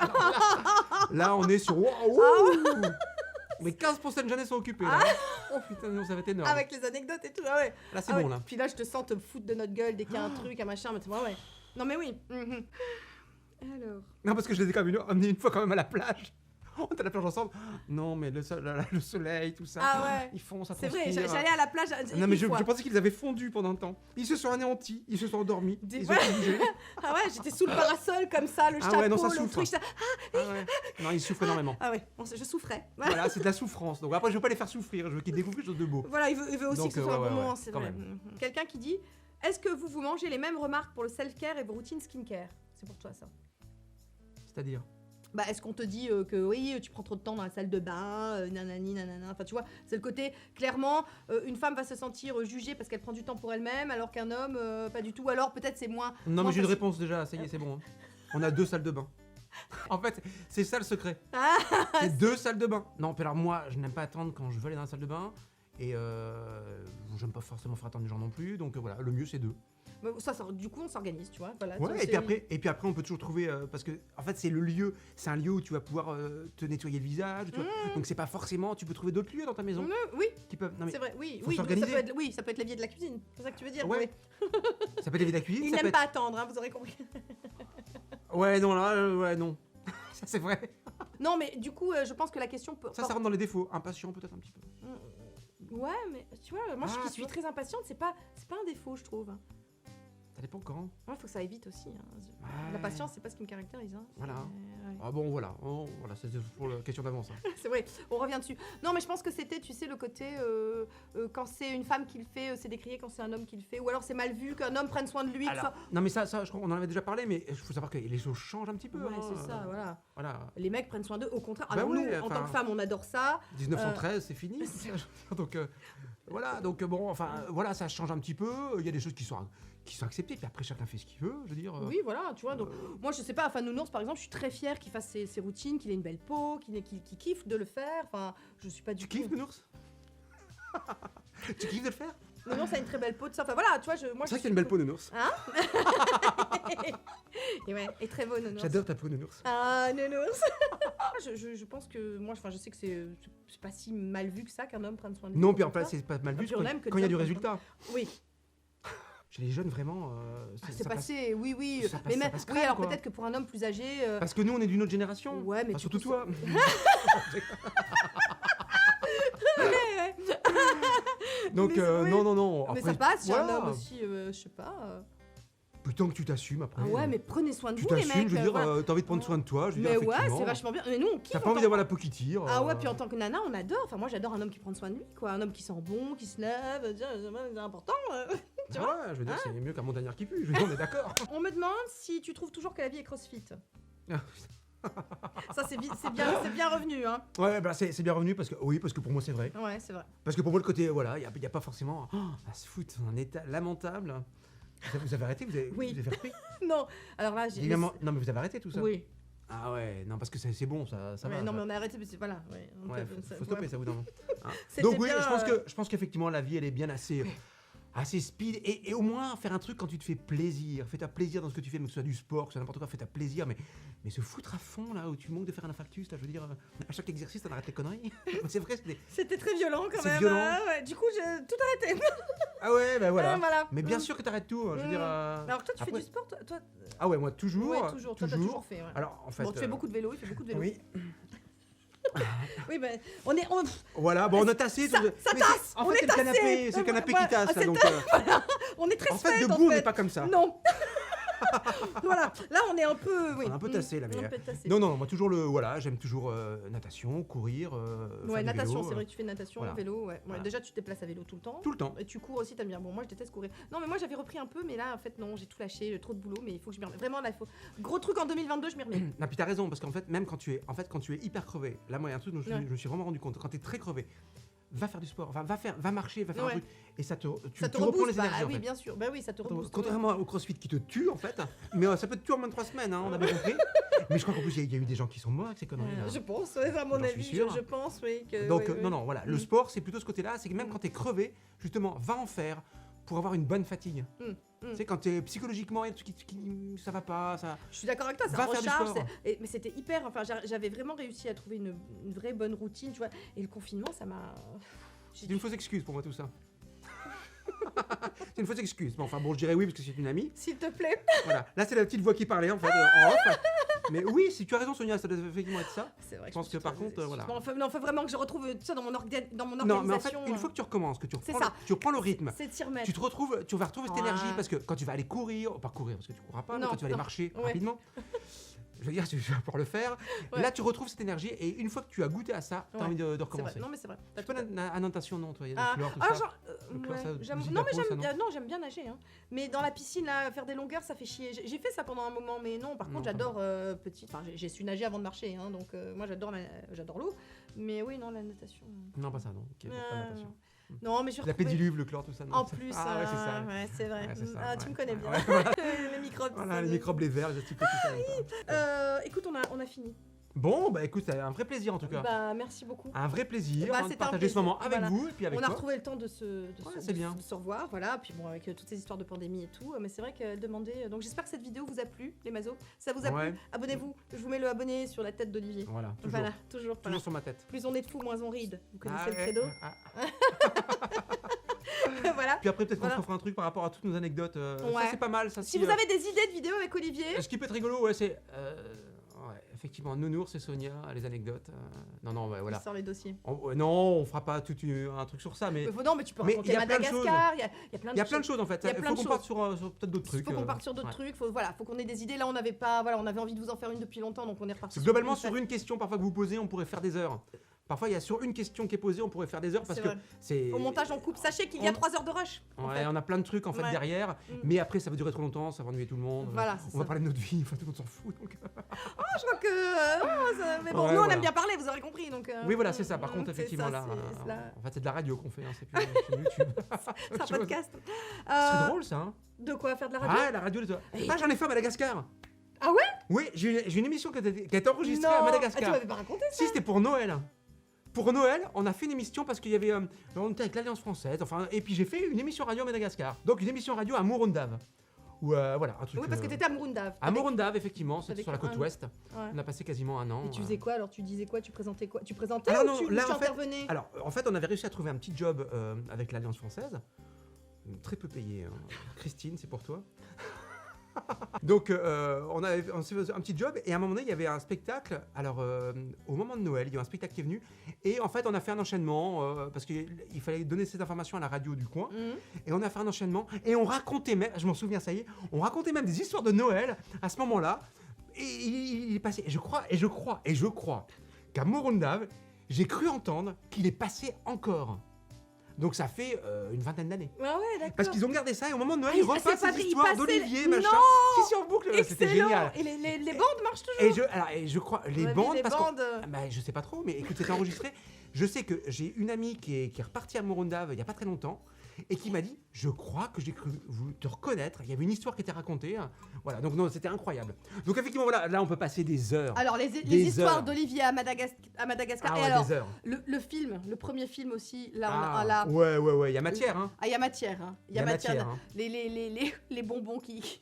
là, on est sur. Waouh Mais 15% de jeunesse sont occupés, là. Oh putain, non, ça va être énorme. Avec les anecdotes et tout. Ah ouais. Là, c'est Ah bon, ouais. là. Puis là, je te sens te foutre de notre gueule dès qu'il y a un truc, un machin. Mais ouais. Non, mais oui. Mhm. Alors. Non, parce que je les ai quand même amenés une fois quand même à la plage. On était à la plage ensemble. Non, mais le soleil, tout ça. Ah ouais. Ils font ça. C'est vrai, transpire. j'allais à la plage. Non, mais une je fois. pensais qu'ils avaient fondu pendant un temps. Ils se sont anéantis, ils se sont endormis. Des- Ils ont tout bougé. Ah ouais, j'étais sous le parasol comme ça, le Ah chapeau, ouais, non, ça le souffre. truc. ça- Ah ouais. Non, ils souffrent énormément. Ah ouais, je souffrais. Voilà, c'est de la souffrance. Donc après, je veux pas les faire souffrir. Je veux qu'ils découvrent quelque chose de beau. Voilà, il veut aussi Donc, que ce soit un ouais, bon ouais, moment, ouais, c'est quand vrai. même. Mhm. Quelqu'un qui dit est-ce que vous mangez les mêmes remarques pour le self-care et vos routines skincare? C'est pour toi ça. C'est-à-dire. Bah, est-ce qu'on te dit que oui, tu prends trop de temps dans la salle de bain, nanani, nanana. Enfin, tu vois, c'est le côté, clairement, une femme va se sentir jugée parce qu'elle prend du temps pour elle-même, alors qu'un homme, pas du tout. Alors, peut-être c'est moins. Non, mais moins j'ai une facile. réponse déjà. Ça y est, c'est bon. hein. On a 2 salles de bain. En fait, c'est ça le secret. Ah, C'est 2 salles de bain. Non, puis alors moi, je n'aime pas attendre quand je veux aller dans la salle de bain. Et j'aime pas forcément faire attendre les gens non plus. Donc voilà, le mieux c'est 2. bah, du coup, on s'organise, tu vois. Voilà, Ouais, c'est- et puis après, on peut toujours trouver parce que en fait, c'est un lieu où tu vas pouvoir te nettoyer le visage. Tu vois. Donc c'est pas forcément. Tu peux trouver d'autres lieux dans ta maison Oui, qui peuvent. Non mais c'est vrai, oui, faut oui, s'organiser. ça peut être l'évier de la cuisine, c'est ça que tu veux dire. Ouais. oui. ça peut être la cuisine. Il ça peut n'aime être- pas attendre, hein, vous aurez compris. Ouais, non là, ouais, non. Ça c'est vrai. Non, mais du coup, je pense que la question peut. Ça rentre dans les défauts. Impatient peut-être un petit peu. Ouais, mais tu vois, moi Ah, qui tu suis vois. très impatiente, c'est pas un défaut, je trouve. Ça dépend quand. Ouais, faut que ça aille vite aussi. Hein. La Ouais. patience, c'est pas ce qui me caractérise. Hein. Voilà. Ouais. Ah bon, voilà. Voilà, c'est pour la question d'avance. Hein. C'est vrai, on revient dessus. Non, mais je pense que c'était, tu sais, le côté quand c'est une femme qui le fait, c'est décrié quand c'est un homme qui le fait, ou alors c'est mal vu qu'un homme prenne soin de lui. que Alors, ça- non, mais ça, je crois qu'on en avait déjà parlé, mais il faut savoir que les choses changent un petit peu. Ouais, hein. c'est ça, voilà. Voilà. Les mecs prennent soin d'eux, au contraire. Bah Alors ouais, nous, en enfin- tant que femmes, on adore ça. 1913, c'est fini. Donc, voilà. Donc, bon, enfin, voilà, ça change un petit peu. Il y a des choses qui sont acceptées, puis après, chacun fait ce qu'il veut. Je veux dire. Oui, voilà, tu vois. Donc, moi, je sais pas, enfin, Nounours, par exemple, je suis très fière qu'il fasse ses routines, qu'il ait une belle peau, qu'il kiffe de le faire. Enfin, je suis pas du Tu tout. kiffes, Nounours Tu kiffes de le faire Nounours a une très belle peau, de ça. Enfin, voilà, tu vois, moi, C'est vrai que t'as une belle peau, Nounours. Et ouais, et très beau, Nounours. J'adore ta peau, Nounours. Ah, Nounours. je pense que moi, enfin, je sais que c'est pas si mal vu que ça qu'un homme prenne soin de lui. Non, au puis en fait, contraire. c'est pas mal Ah, vu puis on aime que quand il y a les du hommes résultat. Oui, Chez les jeunes, vraiment. c'est ça passe- passé, oui. ça passe- Mais ça même, passe oui, crème, alors quoi. peut-être que pour un homme plus âgé. Parce que nous, on est d'une autre génération. Ouais, mais Enfin, du surtout coup, toi. Ouais. Donc, Mais c'est- oui. non. Mais Après, ça passe, j'ai un voilà. homme aussi, je sais pas. Putain que tu t'assumes après. Ah ouais, mais prenez soin de Tu vous, les t'assumes, mecs. je veux dire, voilà. t'as envie de prendre soin de toi, je veux dire, Mais ouais, effectivement. c'est vachement bien. Mais nous, on kiffe. T'as pas en envie tant- d'avoir la peau qui tire. Ah ouais, puis en tant que nana, on adore. Enfin, moi, j'adore un homme qui prend soin de lui, quoi. Un homme qui sent bon, qui se lève. C'est important. Tu vois Ouais, je veux dire, c'est mieux qu'un montagnard qui pue, je veux dire, on est d'accord. On me demande si tu trouves toujours que la vie est crossfit. Ah, Ça, c'est bien revenu, hein. Ouais, bah c'est bien revenu parce que pour moi c'est vrai. Ouais, c'est vrai. Parce que pour moi le côté, voilà, il y a pas forcément à se foutre dans un état lamentable. Vous avez arrêté, Oui. vous avez repris. Non, alors là, j'ai. Évidemment, non mais vous avez arrêté tout ça. Oui. Ah ouais, non parce que c'est bon, ça Ouais, va. non, ça. mais on a arrêté, mais c'est voilà. Ouais, Ouais, faut stopper ouais. ça au bout d'un moment. Hein. C'était Donc oui, bien, je pense qu'effectivement la vie elle est bien assez speed et au moins faire un truc quand tu te fais plaisir. Fais-toi plaisir dans ce que tu fais, même que ce soit du sport, que ce soit n'importe quoi, fais-toi plaisir, mais se foutre à fond là où tu manques de faire un infarctus, là, je veux dire, à chaque exercice, t'en arrêtes les conneries. C'est vrai, C'était très violent quand C'est même. violent. Hein, ouais. Du coup, j'ai tout arrêté. Ah ouais, bah voilà. Voilà. Mais bien sûr que t'arrêtes tout, je veux dire. Alors toi, tu fais après- du sport, toi Ah ouais, moi toujours. Ouais, toujours. Toi, t'as toujours fait. Ouais. Alors en fait. Bon, tu fais beaucoup de vélo, il fait beaucoup de vélo. Oui. Oui, ben, on est. Voilà, bon, on a tassé. Ça mais tasse, En on fait, est c'est le canapé, tassé. qui Voilà, tasse là, c'est donc. On est très En fait, svelte, debout, on n'est pas comme ça. Non. Voilà, là on est un peu. Oui. On est un peu tassé, là, mais, On est un peu tassé. Non, moi toujours j'aime toujours natation, courir. faire Ouais, du natation, vélo, c'est vrai que tu fais natation, voilà. vélo, ouais. Voilà. Déjà, tu te déplaces à vélo tout le temps. Tout le temps. Et tu cours aussi, t'aimes bien. Bon, moi, je déteste courir. Non, mais moi, j'avais repris un peu, mais là, en fait, non, j'ai tout lâché, j'ai trop de boulot, mais il faut que je m'y remette. Vraiment, là, il faut. Gros truc en 2022, je m'y remets. Non, puis t'as raison, parce qu'en fait, même quand tu es hyper crevé, là, moi, il y a un truc dont je Ouais. me suis vraiment rendu compte. Quand t'es très crevé, va faire du sport, va marcher, va faire Ouais. un truc, et tu Ça te reprends rebooste, les bah, énergies. en oui, fait. bien sûr. Bah oui, ça te rebooste. Contrairement au crossfit qui te tue en fait, mais ça peut te tuer en moins de 3 semaines, hein, on a bien compris. Mais je crois qu'en plus il y a eu des gens qui sont morts avec ces conneries là. Je pense, ouais, à mon J'en suis avis, sûr. je pense, oui. Que, Donc oui, oui. non, voilà, le Mm. sport c'est plutôt ce côté-là, c'est que même quand t'es crevé, justement, va en faire pour avoir une bonne fatigue. Mm. Tu sais, quand t'es psychologiquement, il y a des trucs qui ça va pas, ça. Je suis d'accord avec toi, ça Va faire du recharge. sport. Mais c'était hyper. Enfin, j'avais vraiment réussi à trouver une vraie bonne routine, tu vois. Et le confinement, ça m'a. C'est une fausse excuse pour moi tout ça. C'est une fausse excuse. Mais enfin bon, je dirais oui parce que c'est une amie. S'il te plaît. Voilà. Là c'est la petite voix qui parlait en fait en off. Mais oui, si tu as raison Sonia, ça doit effectivement être ça. C'est vrai. Je pense que par contre, voilà. Non, faut vraiment que je retrouve ça dans mon organisation. Non, mais en fait, une fois que tu recommences, que tu C'est reprends, ça. tu reprends le rythme, C'est de s'y remettre. tu vas retrouver cette Ouais. énergie parce que quand tu vas aller courir, pas courir parce que tu courras pas, mais Non, quand tu vas aller non. marcher Ouais. rapidement, je veux dire, tu vas pouvoir le faire. Ouais. Là, tu retrouves cette énergie et une fois que tu as goûté à ça, tu as Ouais. envie de C'est vrai. recommencer. Non, mais c'est vrai. T'as Tu peux tout- à natation, non, toi, il y a Ah, des couleurs, tout alors ça. genre, Le chlore, ouais, ça, j'aime- musique non mais d'apôtre, ça, j'aime, non j'aime bien nager, hein. Mais dans la piscine là, faire des longueurs, ça fait chier. J'ai fait ça pendant un moment, mais non. Par Non, contre, pas j'adore petite. Enfin, j'ai su nager avant de marcher, hein, donc moi j'adore l'eau. Mais oui, non la natation. Non, pas ça, non. Ok, bon, pas natation. Non, mais je suis La retrouvée- pédiluve, le chlore, tout ça, non. En plus, Ah ouais, c'est ça. ouais, c'est vrai. Ouais, c'est ça, Ah, tu ouais. me connais Ouais, bien. ouais, voilà. Les microbes. Voilà, ça, les mais- microbes, les vers, les petits peu, tout ça. Écoute, on a fini. Bon, bah écoute, c'est un vrai plaisir en tout cas. Bah, merci beaucoup. Un vrai plaisir Bah, hein, de c'était un partager ce plaisir. moment avec Voilà. vous et puis avec On a toi. retrouvé le temps de c'est bien. se revoir, voilà. Puis bon, avec toutes ces histoires de pandémie et tout, mais c'est vrai que demander. Donc j'espère que cette vidéo vous a plu, les mazos. Ça vous a Ouais. plu? Abonnez-vous. Je vous mets le abonné sur la tête d'Olivier. Voilà, toujours. Voilà, toujours. Voilà. Toujours sur ma tête. Plus on est de fous, moins on ride. Vous connaissez Ah, le credo. ah. Voilà. Puis après, peut-être qu'on Voilà. se refera un truc par rapport à toutes nos anecdotes. Ouais. Ça, c'est pas mal. Ça, Si vous avez des idées de vidéos avec Olivier, Ce qui peut être rigolo, ouais, c'est. Ouais, effectivement, Nounours et Sonia, les anecdotes. Non, ouais, voilà. Qui sort les dossiers. Non, on fera pas un truc sur ça, mais Non, mais tu peux mais raconter il y a plein de Madagascar. Il y a plein de il y a plein de choses en fait. Il y a Il plein faut de qu'on parte sur peut-être d'autres trucs. Il faut qu'on parte sur d'autres trucs. Faut qu'on ait des idées. Là, on avait envie de vous en faire une depuis longtemps, donc on est reparti. Globalement, sur une question parfois que vous posez, on pourrait faire des heures. Parfois, il y a sur une question qui est posée, on pourrait faire des heures parce que c'est. Au montage, on coupe. Sachez qu'il y a 3 heures de rush. Ouais, on a plein de trucs en fait Ouais. derrière, mais après ça va durer trop longtemps, ça va ennuyer tout le monde. Voilà, c'est on va ça. parler de notre vie, enfin tout le monde s'en fout. Donc... Je crois que. Mais bon, Ouais, nous, on voilà. aime bien parler, vous aurez compris. Donc, Oui, voilà, c'est ça. Par contre, c'est effectivement, ça, là, c'est là. en fait, c'est de la radio qu'on fait, hein, c'est plus YouTube. C'est un podcast. C'est drôle ça. Hein. De quoi faire de la radio? Ah, la radio, Et- j'en ai fait à Madagascar. Ah ouais? Oui, j'ai une émission qui a été enregistrée Non. à Ah, tu Madagascar. m'avais pas raconté ça? Si, c'était pour Noël. Pour Noël, on a fait une émission parce qu'il y avait. On était avec l'Alliance française, enfin, et puis j'ai fait une émission radio à Madagascar. Donc une émission radio à Morondave. Ou voilà, un truc. Oui, parce que t'étais à Morondave. À Morondave, effectivement, c'était avec sur la côte un- ouest. Ouais. On a passé quasiment un an. Et tu faisais quoi alors? Tu disais quoi? Tu présentais quoi? Tu présentais Alors ou non, tu, là, ou tu en fait- intervenais? Alors, en fait, on avait réussi à trouver un petit job avec l'Alliance française. Très peu payé. Hein. Christine, c'est pour toi. Donc, on s'est fait un petit job et à un moment donné, il y avait un spectacle. Alors, au moment de Noël, il y a un spectacle qui est venu et en fait, on a fait un enchaînement parce qu'il fallait donner cette information à la radio du coin. Mhm. Et on a fait un enchaînement et on racontait même, je m'en souviens, ça y est, on racontait même des histoires de Noël à ce moment-là. Et il est passé, et je crois qu'à Morondave, j'ai cru entendre qu'il est passé encore. Donc ça fait une vingtaine d'années. Ah ouais, d'accord. Parce qu'ils ont gardé ça et au moment de Noël, Ah, ils c'est repassent pas ces vrai, ils histoires passaient- d'Olivier, machin. Non. Si, en boucle, c'était Excellent. génial. Et les bandes marchent toujours. Et je crois, On les avait bandes, des parce que. bandes. Bah, je sais pas trop, mais écoute, c'était enregistré. Je sais que j'ai une amie qui est repartie à Morondave il y a pas très longtemps et qui m'a dit, je crois que j'ai cru vous te reconnaître. Il y avait une histoire qui était racontée. Hein. Voilà, donc non, c'était incroyable. Donc effectivement, voilà, là on peut passer des heures. Alors, les Des histoires heures. d'Olivier à Madagascar. Ah Et ouais, alors, des heures. le film, le premier film aussi, là, Ah, là. ouais, il y a matière. Hein. Ah, il y a matière. Hein. Il y a matière. hein. Les bonbons qui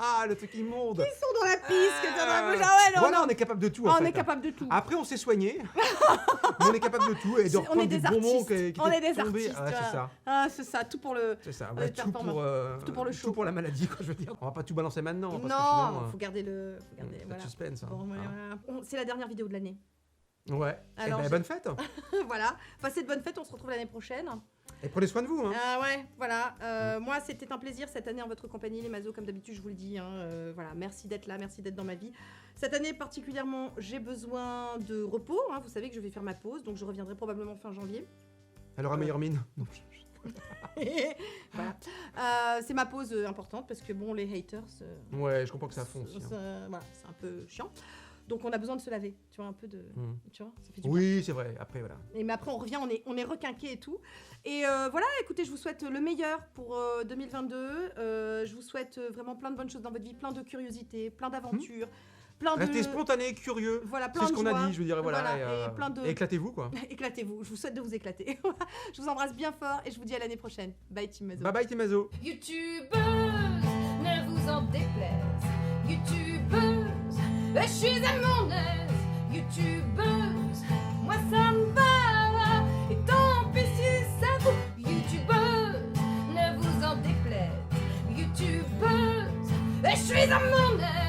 Ah, le truc immonde. sont dans la pisse, que t'as dans la bouche. Ah ouais, non, Voilà, non. on est capable de tout. Ah, en on fait. est capable de tout. Après, on s'est soigné. Mais on est capable de tout et de On est reprendre des des bonbons artistes. qui On est étaient des tombés. artistes, Ah, c'est ça. Ah, c'est ça, tout pour le. C'est ça. On Ouais, est tout performant. Tout pour le show. Tout pour la maladie, quoi, je veux dire. On va pas tout balancer maintenant. Parce que Non, sinon, faut garder le. Faut garder, pas de voilà. suspense. Hein. Bon, voilà, Hein. voilà. C'est la dernière vidéo de l'année. Ouais. Alors, Eh ben, j'ai- bonne fête. Voilà. Passez de bonnes fêtes, on se retrouve l'année prochaine. Et prenez soin de vous. Hein. Ouais, voilà. Moi, c'était un plaisir cette année en votre compagnie, les Mazos, comme d'habitude, je vous le dis. Hein, voilà, merci d'être là, merci d'être dans ma vie. Cette année particulièrement, j'ai besoin de repos. Hein, vous savez que je vais faire ma pause, donc je reviendrai probablement fin janvier. Alors, à meilleure mine. Voilà. C'est ma pause importante parce que bon, les haters. Ouais, je comprends que ça fond aussi. Hein. Voilà, c'est un peu chiant. Donc on a besoin de se laver, tu vois, un peu de. Tu vois, ça fait du bien. Oui, c'est vrai. Après, voilà. Et mais après on revient, on est requinqué et tout. Et voilà, écoutez, je vous souhaite le meilleur pour 2022. Je vous souhaite vraiment plein de bonnes choses dans votre vie, plein de curiosités, plein d'aventures, plein de. Restez spontané, curieux. Voilà, plein C'est ce de qu'on a joie. dit, je veux dire, voilà. Et plein de. et éclatez-vous, quoi. Éclatez-vous, je vous souhaite de vous éclater. Je vous embrasse bien fort et je vous dis à l'année prochaine. Bye Team Mazo. Bye bye, Timazo. YouTubeuse, ne vous en déplaise. YouTubeuse, je suis à mon aise. YouTubeuse, moi ça me va. Et tant pis si ça vous. YouTubeuse, ne vous en déplaise. YouTubeuse, je suis à mon aise.